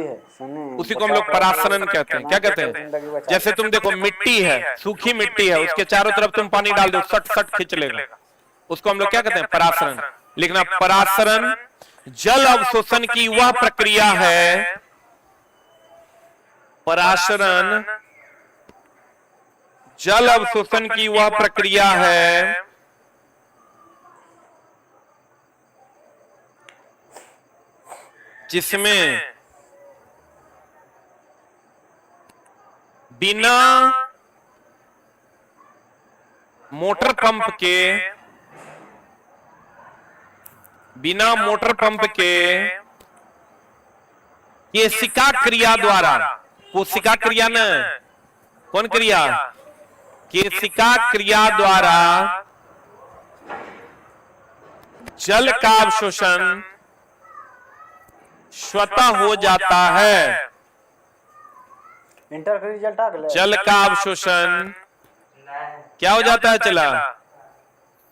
उसी को हम लोग परासरण कहते हैं। क्या कहते हैं, जैसे तुम देखो मिट्टी है, सूखी मिट्टी है, उसके चारों तरफ तुम पानी डाल दो, सट सट खींच लेगा, उसको हम लोग क्या कहते हैं, परासरण। लिखना, परासरण जल अवशोषण की वह प्रक्रिया है, परासरण जल अवशोषण की वह प्रक्रिया है जिसमें बिना मोटर पंप के कोशिका क्रिया द्वारा, कोशिका क्रिया न, कौन क्रिया, कोशिका क्रिया द्वारा जल का अवशोषण स्वतः हो जाता है। जल का अवशोषण क्या हो जाता है, चला,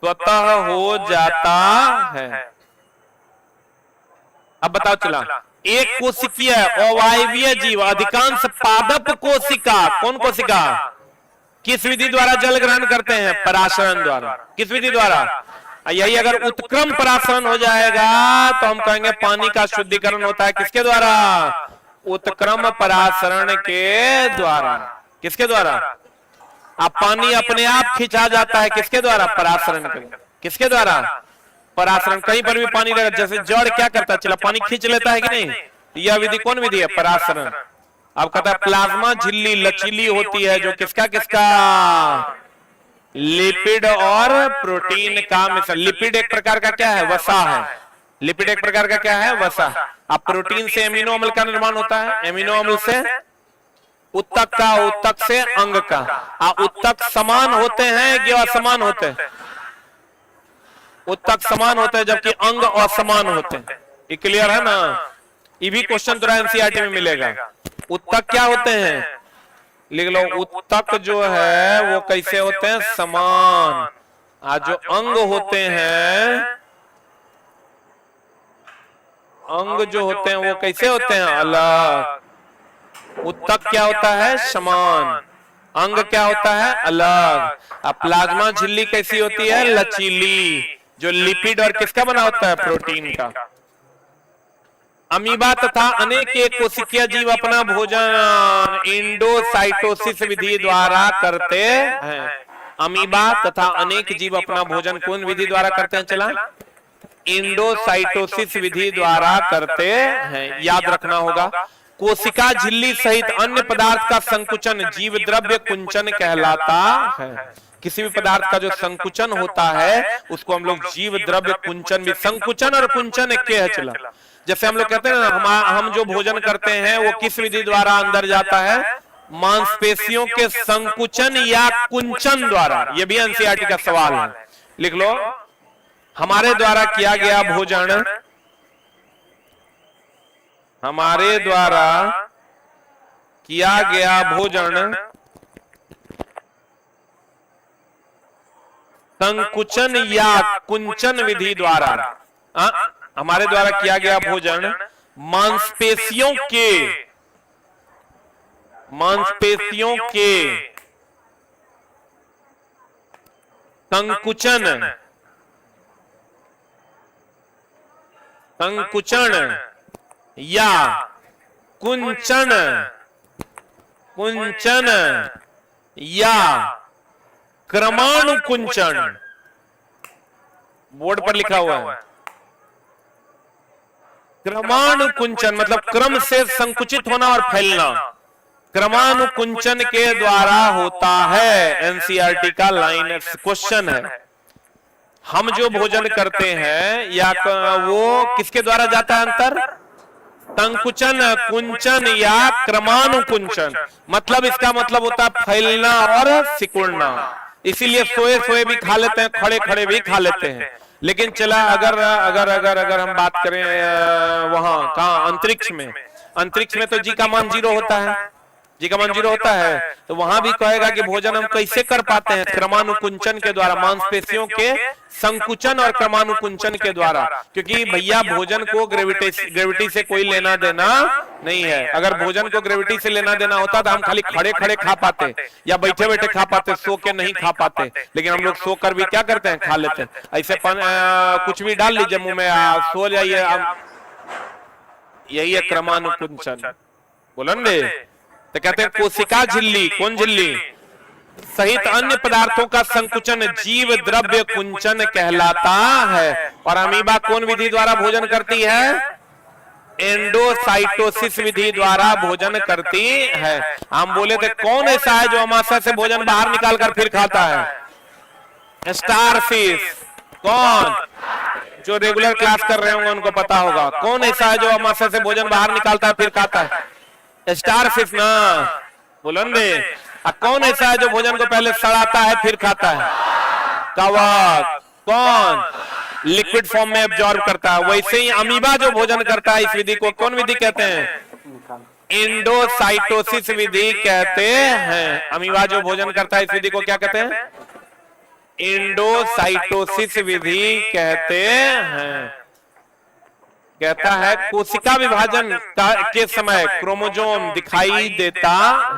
स्वतः हो जाता है। अब बताओ चला, एक कोशिकीय अवायवीय जीव अधिकांश पादप कोशिका, कौन कोशिका, किस विधि द्वारा जल ग्रहण करते हैं, परासरण द्वारा। किस विधि द्वारा, यही अगर उत्क्रम परासरण हो जाएगा तो हम कहेंगे पानी का शुद्धिकरण होता है, किसके द्वारा, उत्क्रम परासरण के द्वारा। किसके द्वारा, अब पानी अपने आप खिंचा जाता है, किसके द्वारा, परासरण के। किसके द्वारा, परासरण। कहीं पर भी पानी लगा, जैसे जड़ क्या करता है, चला पानी खींच लेता है कि नहीं, यह विधि कौन विधि है, परासरण। अब कहता है प्लाज्मा झिल्ली लचीली होती है, जो किसका किसका, लिपिड और प्रोटीन का मिश्रण। लिपिड एक प्रकार का क्या है, वसा है। लिपिड एक प्रकार का क्या है, वसा। अब प्रोटीन से एमिनो अम्ल का निर्माण होता है, एमिनो अम्ल से उत्तक का, उत्तक से अंग का। उत्तक समान होते हैं कि असमान होते हैं, उत्तक समान होते हैं जबकि अंग असमान होते हैं। ये क्लियर है ना, ये भी क्वेश्चन तुरंत एनसीईआरटी में मिलेगा। उत्तक क्या होते हैं, लिख लो, उत्तक जो है वो कैसे होते हैं, समान। जो अंग होते हैं अंग जो होते हैं वो कैसे होते हैं? अलग। उत्तक क्या होता है? समान। अंग क्या होता है? अलग। अब प्लाज्मा झिल्ली कैसी होती है? लचीली, जो लिपिड और किसका बना होता है? प्रोटीन का। अमीबा तथा अनेक एक कोशिकीय जीव अपना भोजन इंडोसाइटोसिस विधि द्वारा करते हैं। अमीबा तथा अनेक जीव अपना भोजन कौन विधि द्वारा करते हैं? चला, इंडोसाइटोसिस विधि द्वारा करते हैं। याद रखना होगा। कोशिका झिल्ली सहित अन्य पदार्थ का संकुचन जीव द्रव्य कुंचन कहलाता है। किसी भी पदार्थ का जो संकुचन होता है उसको हम लोग जीव द्रव्य कुंचन भी, संकुचन और कुंचन एक है। चला, जैसे हम लोग कहते हैं ना, हम जो भोजन करते हैं वो किस विधि द्वारा अंदर जाता है? मांसपेशियों के संकुचन या कुंचन द्वारा। ये भी एनसीईआरटी का सवाल है, लिख लो। हमारे द्वारा किया गया भोजन, हमारे द्वारा किया गया भोजन संकुचन या कुंचन विधि द्वारा, हमारे द्वारा किया गया भोजन मांसपेशियों के संकुचन या कुंचन या क्रमानुकुंचन, बोर्ड पर लिखा हुआ है। क्रमानुकुंचन मतलब क्रम से संकुचित होना और फैलना, क्रमानुकुंचन के द्वारा होता है। एनसीईआरटी का लाइन क्वेश्चन है। हम जो भोजन करते हैं या वो किसके द्वारा जाता है अंतर? संकुचन, कुंचन या क्रमानुकुंचन। मतलब इसका मतलब होता है फैलना और सिकुड़ना। इसीलिए सोए सोए भी खा लेते हैं, खड़े खड़े भी खा लेते हैं। लेकिन चला अगर हम बात करें वहां कहा अंतरिक्ष में तो जी का मान 0 होता है, जी का मान 0 होता है। तो वहां भी कहेगा कि भोजन हम कैसे कर पाते हैं? क्रमानुकुंचन के द्वारा, मांसपेशियों के संकुचन और क्रमानुकुंचन के द्वारा। क्योंकि भैया भोजन को ग्रेविटी से कोई लेना देना नहीं है। अगर भोजन को ग्रेविटी से लेना देना होता तो हम खाली खड़े खड़े खा पाते या बैठे बैठे खा पाते, सो के नहीं खा पाते। लेकिन हम लोग सो कर भी क्या करते हैं? खा लेते हैं। ऐसे कुछ भी डाल लीजिए मुंह में, सो जाइए। यही है क्रमानुकुंचन, बोलेंगे। तो कहते हैं कोशिका झिल्ली, कौन झिल्ली? सहित अन्य पदार्थों का संकुचन जीव द्रव्य कुंचन कहलाता है। और अमीबा कौन विधि द्वारा भोजन करती है? एंडोसाइटोसिस विधि द्वारा भोजन करती है। हम बोले थे कौन ऐसा है जो अमाशय से भोजन बाहर निकाल कर फिर खाता है? स्टारफिश। कौन? जो रेगुलर क्लास कर रहे होंगे उनको पता होगा। कौन ऐसा है जो अमाशय से भोजन बाहर निकालता है फिर खाता है? स्टारफिश ना, बोलेंगे। कौन ऐसा है जो भोजन को पहले सड़ाता है फिर खाता है? कवक। कौन? लिक्विड फॉर्म में एब्जॉर्ब करता है। वैसे ही अमीबा जो भोजन करता है इस विधि को कौन विधि कहते हैं? इंडोसाइटोसिस विधि कहते हैं। अमीबा जो भोजन करता है इस विधि को क्या कहते हैं? इंडोसाइटोसिस विधि कहते हैं। कहता है कोशिका विभाजन के समय क्रोमोसोम दिखाई देता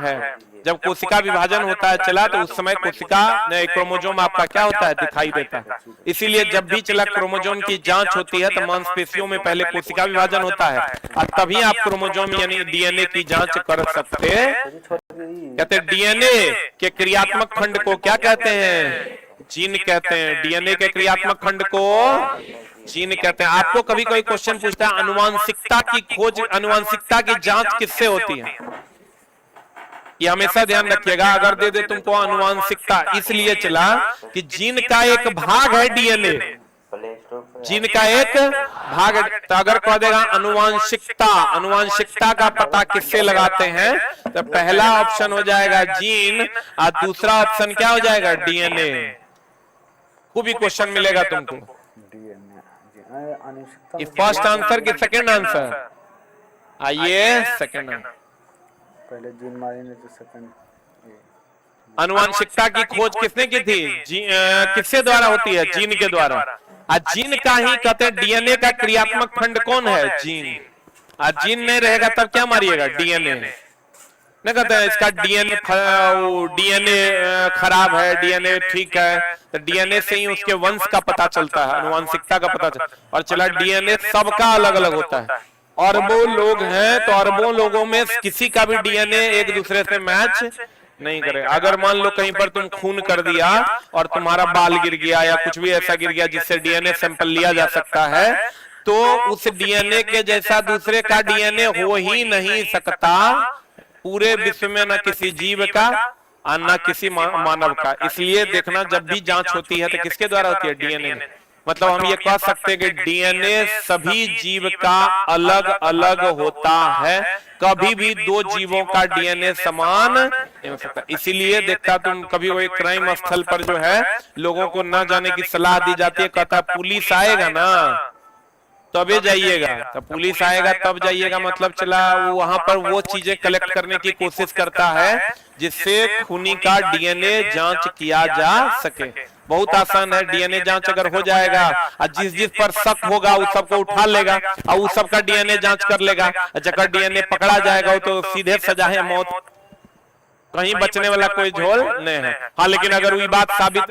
है। जब कोशिका विभाजन होता है चला तो उस समय कोशिका क्रोमोसोम आपका क्या होता है? दिखाई देता है। इसीलिए जब भी चला क्रोमोसोम की जांच होती है तो मांसपेशियों में पहले कोशिका विभाजन होता है और तभी आप क्रोमोसोम यानी डीएनए की जांच कर सकते। कहते हैं डीएनए के क्रियात्मक खंड को क्या कहते हैं? जीन कहते हैं। डीएनए के क्रियात्मक खंड को जीन कहते हैं। आपको कभी कोई क्वेश्चन पूछता है अनुवांशिकता की खोज, अनुवांशिकता की जांच किससे होती है? ये हमेशा ध्यान रखिएगा। अगर दे दे तुमको अनुवांशिकता, इसलिए चला कि जीन का एक भाग है डीएनए, जीन का एक भाग है। तो अगर कह देगा अनुवांशिकता, अनुवांशिकता का पता किससे लगाते हैं? तो पहला ऑप्शन हो जाएगा जीन और दूसरा ऑप्शन क्या हो जाएगा? डीएनए। खूब ही क्वेश्चन मिलेगा तुमको। फर्स्ट आंसर की सेकंड आंसर? आइए सेकंड आंसर। पहले जीन मारेंगे तो सेकंड। अनुवांशिकता की खोज किसने की थी? किससे द्वारा होती है? जीन के द्वारा। जीन का ही कहते हैं डीएनए का क्रियात्मक खंड कौन है? जीन। जीन नहीं रहेगा तब क्या मारिएगा? डीएनए। नहीं कहते हैं इसका डीएनए खराब है, डीएनए ठीक है, तो डीएनए से ही उसके वंश का पता चलता है, आनुवंशिकता का पता चलता है। और चला डीएनए सबका अलग अलग होता है, अरबों लोग हैं तो अरबों लोगों में किसी का भी डीएनए एक दूसरे से मैच नहीं करे। अगर मान लो कहीं पर तुम खून कर दिया और तुम्हारा बाल गिर गया या कुछ भी ऐसा गिर गया जिससे डीएनए सैंपल लिया जा सकता है, तो उस डीएनए के जैसा दूसरे का डीएनए हो ही नहीं सकता पूरे विश्व में, न किसी जीव का और न किसी मानव का। इसलिए देखना जब भी जांच होती है तो किसके द्वारा होती है? डीएनए। मतलब हम ये कह सकते हैं कि डीएनए सभी जीव का अलग अलग होता है, कभी भी दो जीवों का डीएनए समान नहीं हो सकता। इसीलिए देखता तुम कभी वो क्राइम स्थल पर जो है लोगों को न जाने की सलाह दी जाती है, कहता पुलिस आएगा ना तबे जाइएगा, तो पुलिस आएगा तब जाइएगा, मतलब चला वो वहां पर वो चीजें कलेक्ट करने की कोशिश करता है जिससे खूनी का डीएनए जांच किया जा सके। बहुत आसान है, डीएनए जांच अगर हो जाएगा और जिस जिस पर शक होगा उस सबको उठा लेगा और उस सबका डीएनए जांच कर लेगा, जगह डीएनए पकड़ा जाएगा तो सीधे सजा है मौत, कहीं बचने वाला कोई झोल नहीं है। हाँ, लेकिन अगर वही बात साबित,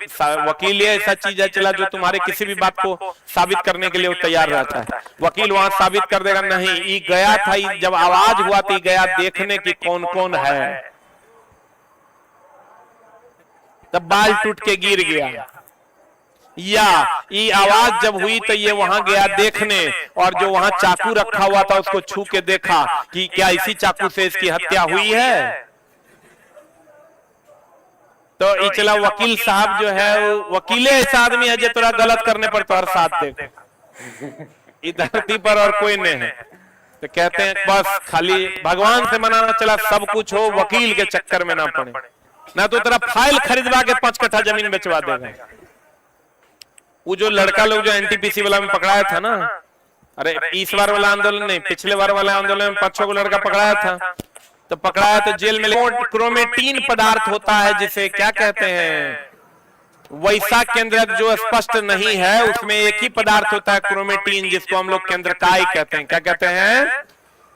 वकील ये ऐसा चीज है चला जो तुम्हारे किसी भी बात को साबित करने के लिए वो तैयार रहता है, वकील वहां साबित कर देगा नहीं ये गया था, जब आवाज हुआ थी गया देखने की कौन कौन है, तब बाल टूट के गिर गया, या ये आवाज जब हुई तो ये वहां गया देखने और जो वहां चाकू रखा हुआ था उसको छू के देखा कि क्या इसी चाकू से इसकी हत्या हुई है। तो ये चला वकील साहब जो है, वकीले ऐसा आदमी है जो तोरा गलत करने पर तो हर साथ दे, इस धरती पर और कोई नहीं है। तो कहते हैं बस खाली भगवान से मनाना चला सब कुछ हो, वकील के चक्कर में ना पड़े, ना तो तेरा फाइल खरीदवा के 5 कट्ठा जमीन बेचवा देगा। वो जो लड़का लोग जो एनटीपीसी वाला में पकड़ाया था ना, अरे इस बार वाला आंदोलन नहीं, पिछले बार वाला आंदोलन में 5-6 को लड़का पकड़ाया था, तो पकड़ाया तो जेल में क्रोमेटीन पदार्थ होता है जिसे क्या कहते हैं, वैसा केंद्रक जो स्पष्ट नहीं है, उसमें एक ही पदार्थ होता है क्रोमेटीन, जिसको हम लोग केंद्रकाय कहते हैं। क्या कहते हैं?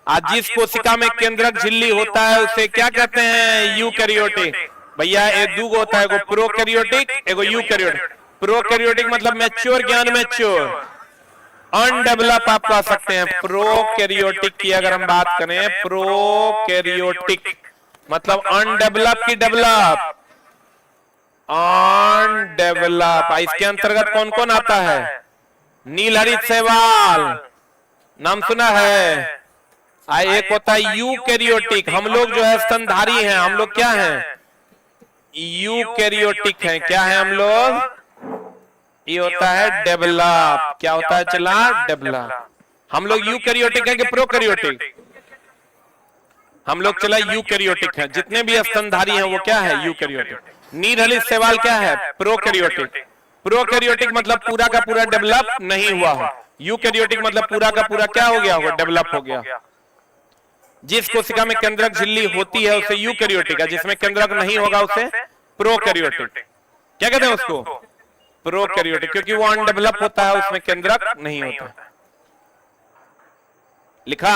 आज जिस कोशिका में केंद्रक झिल्ली होता है उसे क्या कहते हैं? यूकैरियोटिक। भैया ये दो होता है, एगो प्रोकैरियोटिक एगो यूकैरियोटिक। प्रोकैरियोटिक मतलब मैच्योर, ज्ञान मैच्योर, अनडेवलप आप कह सकते हैं। प्रोकैरियोटिक की अगर हम बात करें, प्रोकैरियोटिक मतलब अनडेवलप की डेवलप, अनडेवलप। इसके अंतर्गत कौन कौन आता है? नीलहरित शैवाल नाम सुना है। एक होता है यूकैरियोटिक, हम लोग जो है स्तनधारी हैं, हम लोग क्या हैं? यूकैरियोटिक हैं। क्या है हम लोग? ये होता है डेवलप। क्या होता है चला? डेवलप। हम लोग यूकैरियोटिक है कि प्रोकैरियोटिक? हम लोग चला यूकैरियोटिक है। जितने भी स्तनधारी हैं वो क्या है? यूकैरियोटिक। नीलहरित शैवाल क्या है? प्रोकैरियोटिक। प्रोकैरियोटिक मतलब पूरा का पूरा डेवलप नहीं हुआ हो, यूकैरियोटिक मतलब पूरा का पूरा क्या हो गया होगा? डेवलप हो गया। जिस कोशिका में केंद्रक झिल्ली होती है उसे यूकैरियोटिक है, जिसमें केंद्रक नहीं होगा उसे प्रोकैरियोटिक। क्या कहते हैं उसको? प्रोकैरियोटिक, क्योंकि वो अनडेवलप होता है, उसमें केंद्रक नहीं होता। लिखा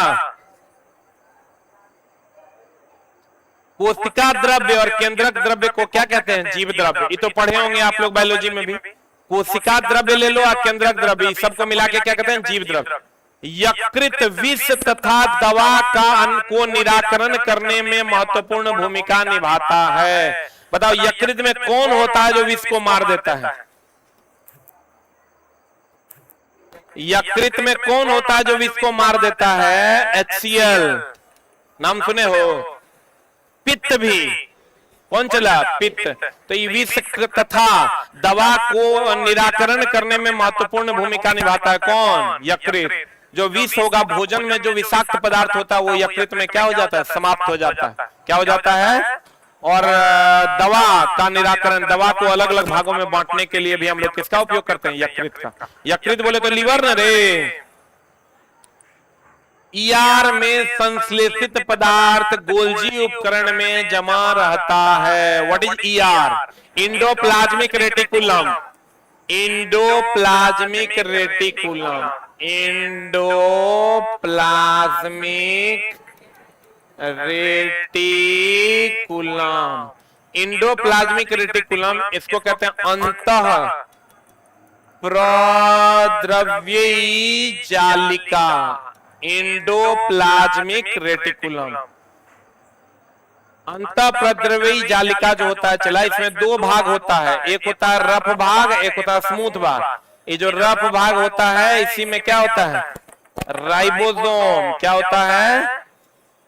कोशिका द्रव्य और केंद्रक द्रव्य को क्या कहते हैं? जीव द्रव्य। ये तो पढ़े होंगे आप लोग बायोलॉजी में भी। कोशिका द्रव्य ले लो और केंद्रक द्रव्य, सबको मिला के क्या कहते हैं? जीव द्रव्य। यकृत विष तथा दवा को निराकरण करने में महत्वपूर्ण भूमिका निभाता है। बताओ यकृत में कौन होता है जो विष को मार देता है? यकृत में कौन होता है जो विष को मार देता है? HCl नाम सुने हो। पित्त भी कौन चला? पित्त। तो ये विष तथा दवा को निराकरण करने में महत्वपूर्ण भूमिका निभाता है कौन? यकृत। जो विष होगा, भोजन में जो विषाक्त पदार्थ होता है वो यकृत में क्या हो जाता है? समाप्त हो जाता है। क्या हो जाता है? और दवा का निराकरण, दवा को अलग अलग भागों में बांटने के लिए भी हम लोग किसका उपयोग करते हैं? यकृत का। यकृत बोले तो लीवर न रे। ईआर में संश्लेषित पदार्थ गोल्जी उपकरण में जमा रहता है। What is ER? Endoplasmic reticulum. Endoplasmic reticulum, endoplasmic reticulum, endoplasmic reticulum इसको कहते हैं अंतः प्रद्रव्यी जालिका, इंडोप्लाज्मिक रेटिकुलम। अंतः प्रद्रव्यी जालिका जो होता है चला, इसमें दो भाग होता है, एक होता है रफ भाग, एक होता है स्मूथ भाग। ये जो रफ भाग होता है इसी में क्या होता है, राइबोसोम। क्या होता है,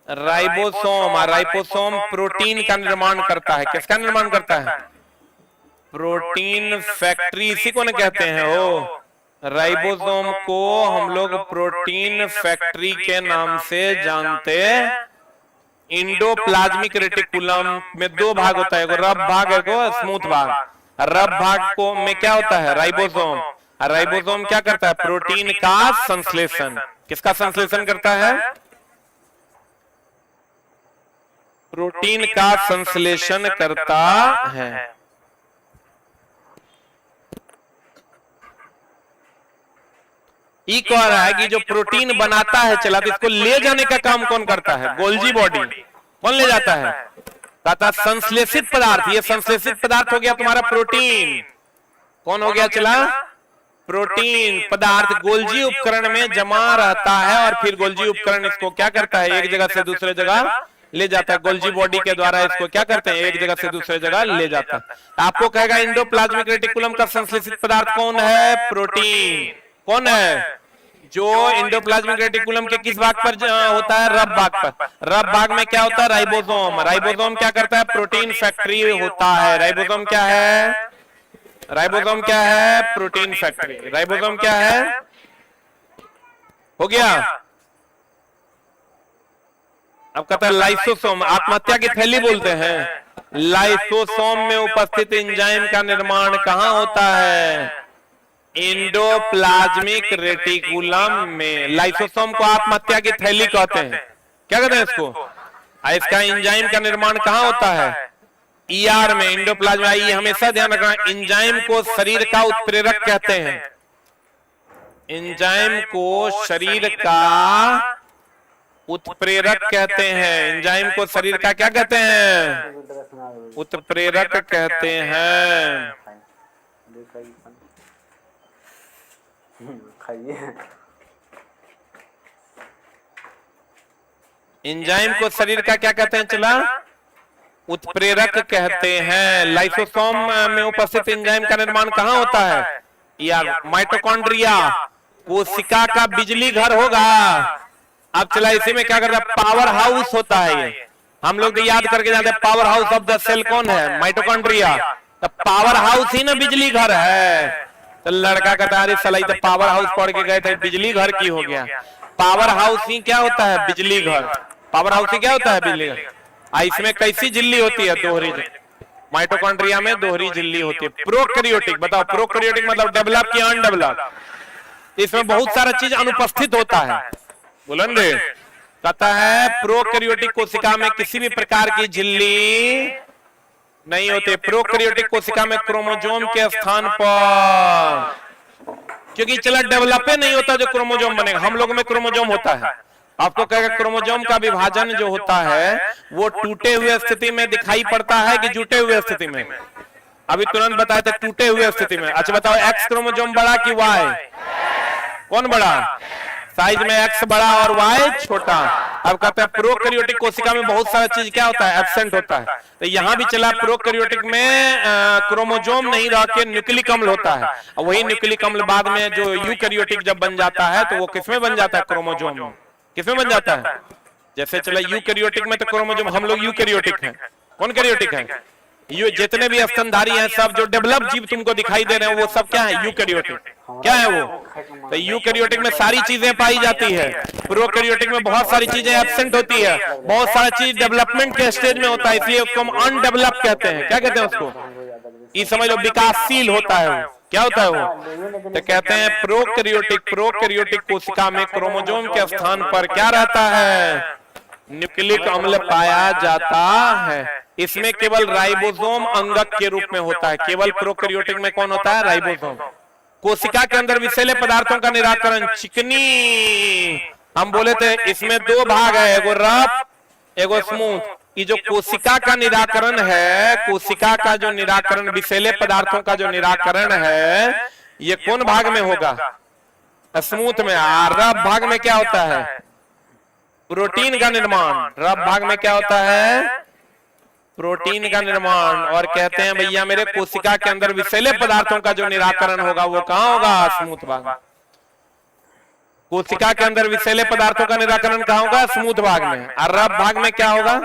राइबोसोम। और राइबोसोम प्रोटीन का निर्माण करता है। किसका निर्माण करता है, प्रोटीन फैक्ट्री, इसी को न कहते हैं वो। राइबोसोम को हम लोग प्रोटीन फैक्ट्री के नाम से जानते। इंडोप्लाज्मिक रेटिकुलम में दो भाग होता है, एक रफ भाग, एक स्मूथ भाग। रफ भाग को में क्या होता है, राइबोसोम। राइबोसोम क्या करता है, प्रोटीन का संश्लेषण। किसका संश्लेषण करता है, प्रोटीन का संश्लेषण करता है। ये कह रहा है कि जो प्रोटीन बनाता है चला, तो इसको ले जाने का काम कौन करता है, गोल्जी बॉडी। कौन ले जाता है, कहता संश्लेषित पदार्थ। ये संश्लेषित पदार्थ हो गया तुम्हारा प्रोटीन। कौन हो गया चला, प्रोटीन पदार्थ गोल्जी उपकरण में जमा रहता है और फिर गोल्जी उपकरण इसको क्या करता है, एक जगह से दूसरे जगह ले जाता है। गोल्जी बॉडी के द्वारा इसको क्या करते हैं, एक जगह से दूसरे जगह ले जाता है। आपको कहेगा इंडोप्लाज्मिक रेटिकुलम का संश्लेषित पदार्थ कौन है, प्रोटीन। कौन है, जो इंडोप्लाज्मिक रेटिकुलम के किस भाग पर होता है, रफ भाग पर। रफ भाग में क्या होता है, राइबोसोम। राइबोसोम क्या करता है, प्रोटीन फैक्ट्री होता है। राइबोसोम क्या है, राइबोसोम क्या है, प्रोटीन फैक्ट्री। राइबोसोम क्या है, हो गया। अब कहता है लाइसोसोम, आत्महत्या की थैली बोलते हैं। लाइसोसोम में उपस्थित एंजाइम का निर्माण कहां होता है, इंडोप्लाज्मिक रेटिकुलम में। लाइसोसोम को आत्महत्या की थैली कहते हैं। क्या कहते हैं इसको, इसका एंजाइम का निर्माण कहां होता है, ईआर में, इंडोप्लाज्म। ये हमेशा ध्यान रखना, एंजाइम को शरीर का उत्प्रेरक कहते हैं। एंजाइम को शरीर का उत्प्रेरक कहते हैं। एंजाइम को शरीर का क्या कहते हैं, उत्प्रेरक कहते हैं। एंजाइम को शरीर का क्या कहते हैं चला, उत्प्रेरक कहते हैं। लाइसोसोम में उपस्थित एंजाइम का निर्माण कहां होता है, या माइटोकॉन्ड्रिया, कोशिका का बिजली घर होगा। अब चला इसी में क्या करता है, पावर हाउस होता है ये। हम लोग तो याद करके जाते हैं, power house of the cell कौन है, माइटोकॉन्ड्रिया। तो पावर हाउस ही ना बिजली घर है। तो लड़का कहता है, सलाई तो पावर हाउस पढ़ के गए थे, बिजली घर की हो गया। पावर हाउस ही क्या होता है, बिजली घर। पावर हाउस ही क्या होता है, बिजली घर। इसमें कैसी झिल्ली होती है, दोहरी। माइटोकॉन्ड्रिया में दोहरी झिल्ली होती है। प्रोकैरियोटिक, बताओ प्रोकैरियोटिक मतलब डेवलप या अनडेवलप। इसमें बहुत सारा चीज अनुपस्थित होता है। बोलेंगे, कहता है प्रोकैरियोटिक कोशिका में किसी भी प्रकार की झिल्ली नहीं होती। प्रोकैरियोटिक कोशिका में क्रोमोसोम के स्थान पर, क्योंकि चला डेवलप नहीं होता जो क्रोमोसोम बनेगा। हम लोग में क्रोमोसोम होता है। आपको कहेगा क्रोमोसोम का विभाजन जो होता है वो टूटे हुए स्थिति में दिखाई पड़ता है कि जुटे हुए स्थिति में। अभी तुरंत बताए थे टूटे हुए स्थिति में। अच्छा बताओ, एक्स क्रोमोसोम बड़ा कि वाई, कौन बड़ा, साइज में एक्स बड़ा और वाई छोटा। अब कहते हैं प्रोकैरियोटिक कोशिका में बहुत सारा चीज क्या होता है, एब्सेंट होता है। तो यहां भी चला, प्रोकैरियोटिक में क्रोमोसोम नहीं रह के न्यूक्लिक अम्ल होता है। और वही न्यूक्लिक अम्ल बाद में जो यूकैरियोटिक जब बन जाता है तो वो किसमें बन जाता है, क्रोमोसोम। किसमें बन जाता है, जैसे चला यूकैरियोटिक में तो क्रोमोसोम, हम लोग यूकैरियोटिक हैं। कौन कैरियोटिक है, ये जितने भी स्तनधारी हैं सब, जो डेवलप जीव तुमको दिखाई दे रहे हैं वो सब क्या है, यूकैरियोटिक। क्या है वो, तो यूकैरियोटिक में सारी चीजें पाई जाती है। प्रोकैरियोटिक में बहुत सारी चीजें एब्सेंट होती है। बहुत सारा चीज डेवलपमेंट के स्टेज में होता है, इसलिए उसको हम अनडेवलप कहते हैं। क्या कहते हैं उसको, ये समझ लो विकासशील होता है वो। क्या होता है वो, तो कहते हैं प्रोकैरियोटिक। प्रोकैरियोटिक कोशिका में क्रोमोसोम के स्थान पर क्या रहता है, न्यूक्लिक अम्ल पाया जाता है। इसमें केवल राइबोसोम अंगक के रूप में होता है। केवल प्रोकैरियोटिक में कौन होता है? राइबोसोम। कोशिका के अंदर विषैले पदार्थों का निराकरण, चिकनी, हम बोले थे इसमें दो भाग है, एगो रफ एगो स्मूथ। ये जो कोशिका का निराकरण है, कोशिका का जो निराकरण, विषैले पदार्थों का जो निराकरण है, ये कौन भाग में होगा? स्मूथ में। रफ भाग में क्या होता है? प्रोटीन का निर्माण। रफ भाग में क्या होता है? प्रोटीन का निर्माण। और कहते हैं भैया मेरे कोशिका के अंदर विषैले पदार्थों का जो निराकरण होगा वो कहां होगा? स्मूथ भाग। कोशिका के अंदर विषैले पदार्थों का निराकरण कहां होगा? स्मूथ भाग में। और रफ भाग में क्या होगा?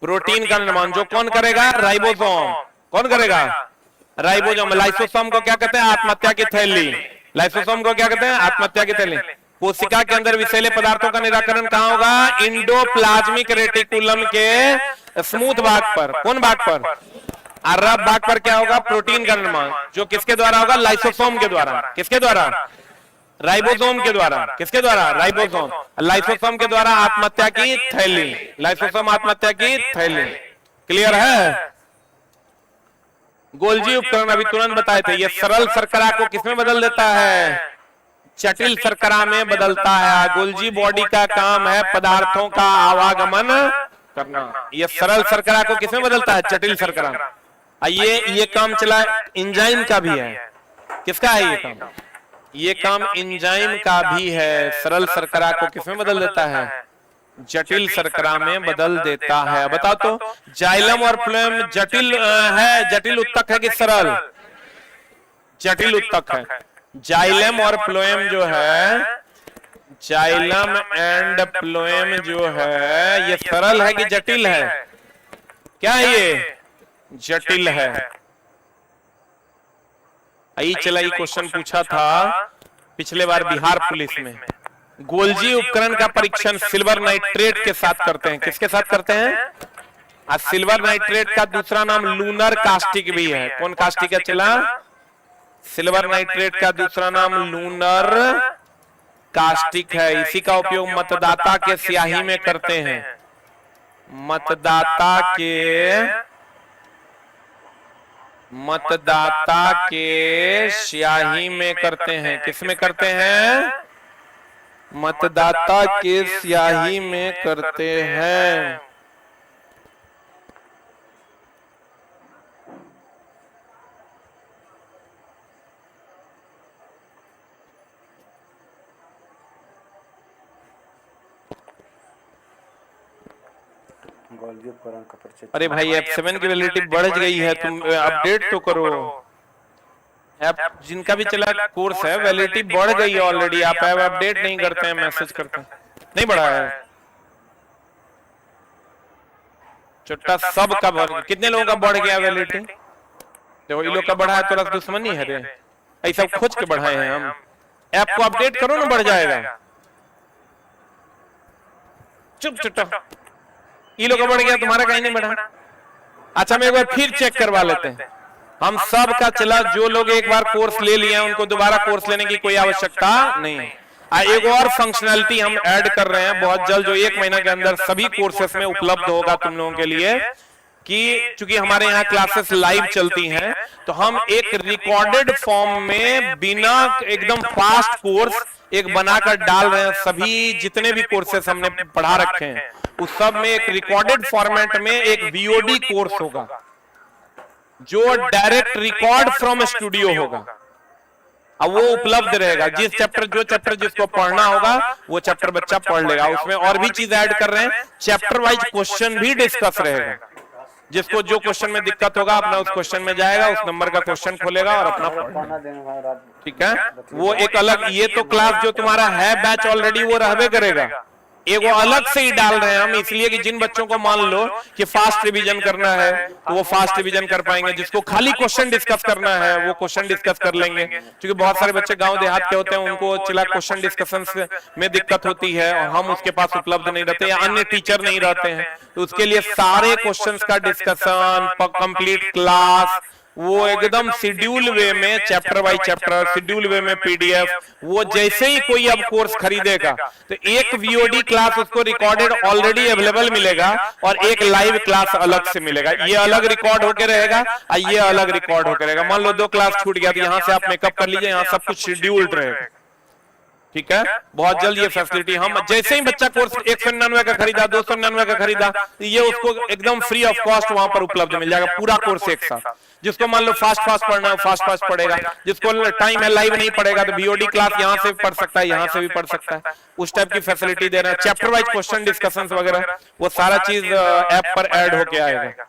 प्रोटीन का निर्माण। जो कौन करेगा? राइबोसोम। कौन करेगा? राइबोसोम। लाइसोसोम को क्या कहते हैं? आत्महत्या की थैली। लाइसोसोम को क्या कहते हैं? आत्महत्या की थैली। कोशिका के अंदर विषैले पदार्थों का निराकरण कहां होगा? इंडोप्लाज्मिक रेटिकुलम के स्मूथ भाग पर। कौन भाग पर? और रफ भाग पर क्या होगा? प्रोटीन का निर्माण। जो किसके द्वारा होगा? लाइसोसोम के द्वारा। किसके द्वारा? राइबोसोम के द्वारा। किसके द्वारा? राइबोसोम। लाइसोसोम के द्वारा आत्महत्या की थैली। लाइसोसोम आत्महत्या की थैली। क्लियर है? गोल्जी उपकरण अभी तुरंत बताए थे। ये सरल शर्करा को किसमें बदल देता है? जटिल शर्करा में बदलता है। गोल्जी बॉडी का काम है पदार्थों का आवागमन करना। ये सरल शर्करा को किसमें बदलता है? जटिल शर्करा। ये काम चला एंजाइम का भी है। किसका है ये काम? ये काम एंजाइम का भी है। सरल शर्करा को किसमें बदल देता है? जटिल शर्करा में बदल देता है। बताओ तो जाइलम और फ्लोएम जटिल है, जटिल उत्तक है कि सरल? जटिल उत्तक है। जाइलम और फ्लोएम जो है, जाइलम एंड फ्लोएम जो है, ये सरल है कि जटिल है? क्या है ये? जटिल है। चला ये क्वेश्चन पूछा था पिछले बार बिहार पुलिस में। गोल्जी उपकरण का परीक्षण सिल्वर नाइट्रेट के साथ करते हैं। किसके साथ करते हैं? सिल्वर नाइट्रेट का दूसरा नाम लूनर कास्टिक भी है। कौन कास्टिक है चला? सिल्वर नाइट्रेट का दूसरा नाम लूनर कास्टिक है। इसी का उपयोग मतदाता के स्याही में करते हैं। मतदाता के स्याही में करते हैं। किस में करते हैं? मतदाता के स्याही में करते हैं। गोल्जी उपकरण का परिचय। अरे भाई F7 की वैलिडिटी बढ़ गई है, तुम अपडेट तो करो। ऐप जिनका भी चला कोर्स है वैलिडिटी बढ़ गई है ऑलरेडी। आप ऐप अपडेट नहीं करते हैं, मैसेज करते हैं, नहीं बढ़ा है। चुट्टा सब का बढ़, कितने लोगों का बढ़ गया वैलिडिटी? देखो इन लोग का बढ़ा है तो रस दुश्मनी है रे, ऐसा खोज के बढ़ाए हैं हम। ऐप को अपडेट करो ना, बढ़ जाएगा। चुप चुट्टा, ये लोग का बढ़ गया, तुम्हारा कहीं नहीं बढ़ा। अच्छा मैं एक बार फिर चेक करवा लेते हैं। हम सब का चला, जो लोग एक बार कोर्स ले लिए हैं उनको दोबारा कोर्स लेने की कोई आवश्यकता नहीं है। एक और फंक्शनैलिटी हम ऐड कर रहे हैं बहुत जल्द, जो 1 महीना के अंदर सभी कोर्सेस में उपलब्ध होगा तुम लोगों के लिए। कि चूंकि हमारे यहाँ क्लासेस लाइव चलती हैं, तो हम एक रिकॉर्डेड फॉर्म में बिना एकदम फास्ट कोर्स एक बनाकर डाल रहे हैं। सभी जितने भी कोर्सेस हमने पढ़ा रखे हैं उस सब में एक रिकॉर्डेड फॉर्मेट में एक VOD कोर्स होगा, जो डायरेक्ट रिकॉर्ड फ्रॉम स्टूडियो होगा। अब वो उपलब्ध रहेगा। जो चैप्टर जिसको पढ़ना होगा वो चैप्टर बच्चा पढ़ लेगा। उसमें और भी चीज ऐड कर रहे हैं, चैप्टर वाइज क्वेश्चन भी डिस्कस रहेगा। जिसको जो क्वेश्चन में दिक्कत होगा अपना उस क्वेश्चन में जाएगा, उस नंबर का क्वेश्चन खोलेगा और अपना पढ़ेगा। ठीक है, वो एक अलग, ये तो क्लास जो तुम्हारा है बैच ऑलरेडी वो रहबे करेगा। एक वो अलग से ही डाल रहे हैं हम, इसलिए कि जिन बच्चों को मान लो कि फास्ट रिवीजन करना है तो वो फास्ट रिवीजन कर पाएंगे। जिसको खाली क्वेश्चन डिस्कस करना है वो क्वेश्चन डिस्कस कर लेंगे। क्योंकि बहुत सारे बच्चे गांव देहात के होते हैं, उनको चला क्वेश्चन डिस्कशन में दिक्कत होती है और हम उसके पास उपलब्ध नहीं रहते या अन्य टीचर नहीं रहते हैं, तो उसके लिए सारे क्वेश्चन का डिस्कशन, कंप्लीट क्लास वो एकदम शेड्यूल वे में, चैप्टर बाय चैप्टर, शेड्यूल वे में पीडीएफ, वो जैसे ही कोई अब कोर्स खरीदेगा तो एक वीओडी क्लास उसको रिकॉर्डेड ऑलरेडी अवेलेबल मिलेगा और एक लाइव क्लास अलग से मिलेगा। ये अलग रिकॉर्ड होके रहेगा और ये अलग रिकॉर्ड होके रहेगा। मान लो 2 क्लास छूट गया तो यहाँ से आप मेकअप कर लीजिए, यहाँ सब कुछ शेड्यूल्ड रहेगा। ठीक है, बहुत जल्द ये फैसिलिटी हम जैसे ही बच्चा कोर्स 199 का खरीदा, 299 का खरीदा, तो ये उसको एकदम फ्री ऑफ कॉस्ट वहां पर उपलब्ध मिल जाएगा, पूरा कोर्स एक साथ। जिसको मान लो फास्ट पढ़ना है फास्ट पढ़ेगा, जिसको टाइम है लाइव नहीं पढ़ेगा तो वीओडी क्लास यहाँ से भी पढ़ सकता है, यहाँ से भी पढ़ सकता है। उस टाइप की फैसिलिटी दे रहे हैं। चैप्टर वाइज क्वेश्चन डिस्कशन वगैरह वो सारा चीज ऐप पर ऐड होके आएगा।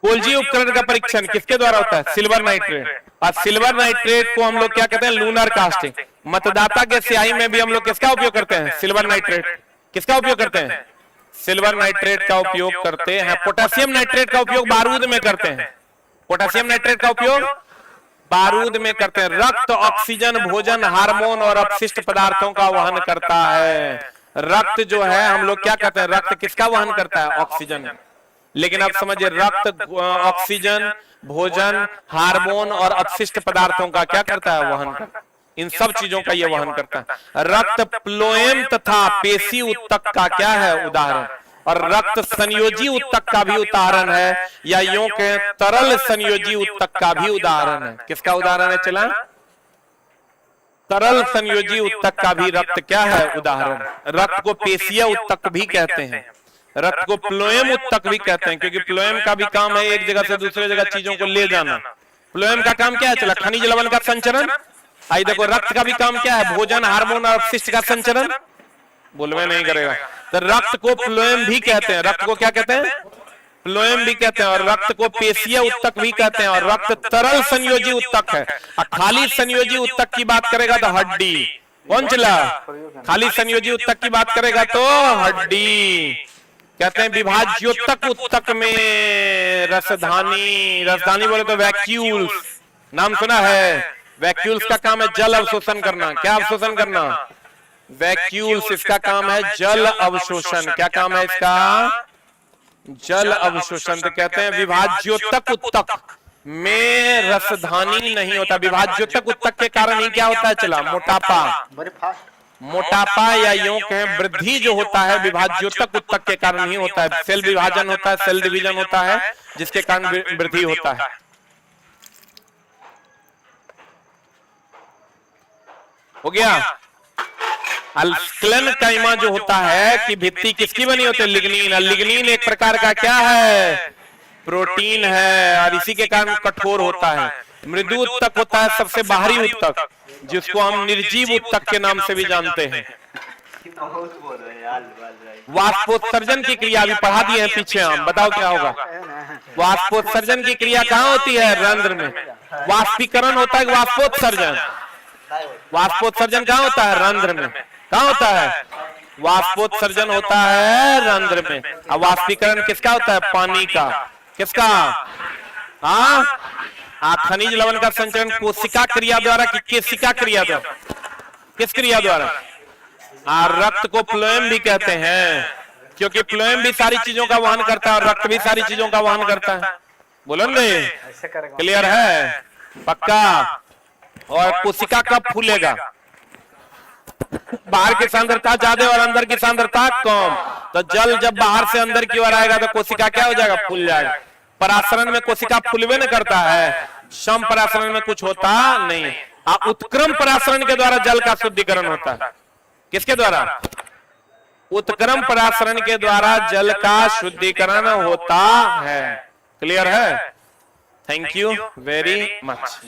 गोल्जी उपकरण का परीक्षण किसके द्वारा होता है? Silver nitrate. और सिल्वर नाइट्रेट को हम लोग क्या कहते हैं? Lunar casting. मतदाता के स्याही में भी हम लोग किसका उपयोग करते हैं? Silver nitrate. किसका उपयोग करते हैं? सिल्वर नाइट्रेट का उपयोग करते हैं। पोटेशियम नाइट्रेट का उपयोग बारूद में करते हैं। पोटेशियम नाइट्रेट का उपयोग बारूद में करते हैं। रक्त ऑक्सीजन, भोजन, हार्मोन और अपशिष्ट पदार्थों का वहन करता है। रक्त जो है हम लोग क्या कहते हैं? रक्त किसका वहन करता है? ऑक्सीजन। लेकिन आप समझिए, रक्त ऑक्सीजन, भोजन, हार्मोन और अपशिष्ट पदार्थों का क्या करता है? वहन करता है। इन सब चीजों का यह वहन करता है। रक्त प्लोएम तथा पेशी उत्तक का क्या है? उदाहरण। और रक्त संयोजी उत्तक का भी उदाहरण है, या यूं के तरल संयोजी उत्तक का भी उदाहरण है। किसका उदाहरण है? चला, तरल संयोजी उत्तक का भी रक्त क्या है? उदाहरण। रक्त को पेशीय उत्तक भी कहते हैं, रक्त को प्लोएम उत्तक भी कहते हैं, क्योंकि प्लोएम का भी काम है एक जगह से दूसरे जगह चीजों को ले जाना। प्लोएम का काम क्या है? चला, खनिज लवण का संचरण। आई देखो, रक्त का भी काम क्या है? भोजन, हार्मोन और अपशिष्ट का संचरण। बोलवे नहीं करेगा। तो रक्त को प्लोएम भी कहते हैं। रक्त को क्या कहते हैं? प्लोएम भी कहते हैं। और रक्त को पेशीय उत्तक भी कहते हैं। और रक्त तरल संयोजी उत्तक है। और खाली संयोजी उत्तक की बात करेगा तो हड्डी। कौन चला? खाली संयोजी उत्तक की बात करेगा तो हड्डी। कहते हैं विभाज्योत्तक उत्तक में रसधानी। रसधानी बोले तो वैक्यूल्स, नाम सुना है? वैक्यूल्स का काम है जल अवशोषण करना। क्या अवशोषण करना? वैक्यूल्स, इसका काम है जल अवशोषण। क्या काम है इसका? जल अवशोषण। तो कहते हैं विभाज्योत्तक उत्तक में रसधानी नहीं होता। विभाज्योत्तक उत्तक के कारण ही क्या होता है? चला, मोटापा। मोटापा या यूं कहें वृद्धि जो होता है विभाज्योत्तक उत्तक के कारण ही होता है। सेल विभाजन होता है, सेल डिवीजन होता है, जिसके कारण वृद्धि होता है। हो गया। अल्कलन काइमा जो होता है कि भित्ति किसकी बनी होती है? लिग्निन। लिग्निन एक प्रकार का क्या है? प्रोटीन है, और इसी के कारण कठोर होता है। मृदु उत्तक होता है सबसे बाहरी उत्तक, जिसको हम निर्जीव उत्तक के नाम से भी जानते हैं। वाष्पोत्सर्जन की क्रिया भी पढ़ा दिए हैं पीछे हम, बताओ क्या होगा? वाष्पोत्सर्जन की क्रिया कहाँ होती है? रंध्र में। वाष्पीकरण होता है, वाष्पोत्सर्जन। वाष्पोत्सर्जन कहाँ होता है? रंध्र में। कहाँ होता है? वाष्पोत्सर्जन होता है रंध्र में। अब वाष्पीकरण किसका होता है? पानी का। किसका? खनिज लवण का संचरण कोशिका क्रिया द्वारा कि केशिका क्रिया द्वारा? किस क्रिया द्वारा? रक्त को प्लोएम भी कहते हैं, क्योंकि प्लोएम भी सारी चीजों का वहन करता है और रक्त भी सारी चीजों का वहन करता है। बोलेंगे? क्लियर है? पक्का? और कोशिका कब फूलेगा? बाहर की सांद्रता ज्यादा और अंदर की सांद्रता कम। तो जल जब बाहर से अंदर की ओर आएगा तो कोशिका क्या हो जाएगा? फूल जाएगा। परासरण में कोशिका फूलवे न करता है, सम परासरण में कुछ होता नहीं। उत्क्रम परासरण के द्वारा जल का शुद्धिकरण होता है। किसके द्वारा? उत्क्रम परासरण के द्वारा जल का शुद्धिकरण होता है। क्लियर है? Thank you very much.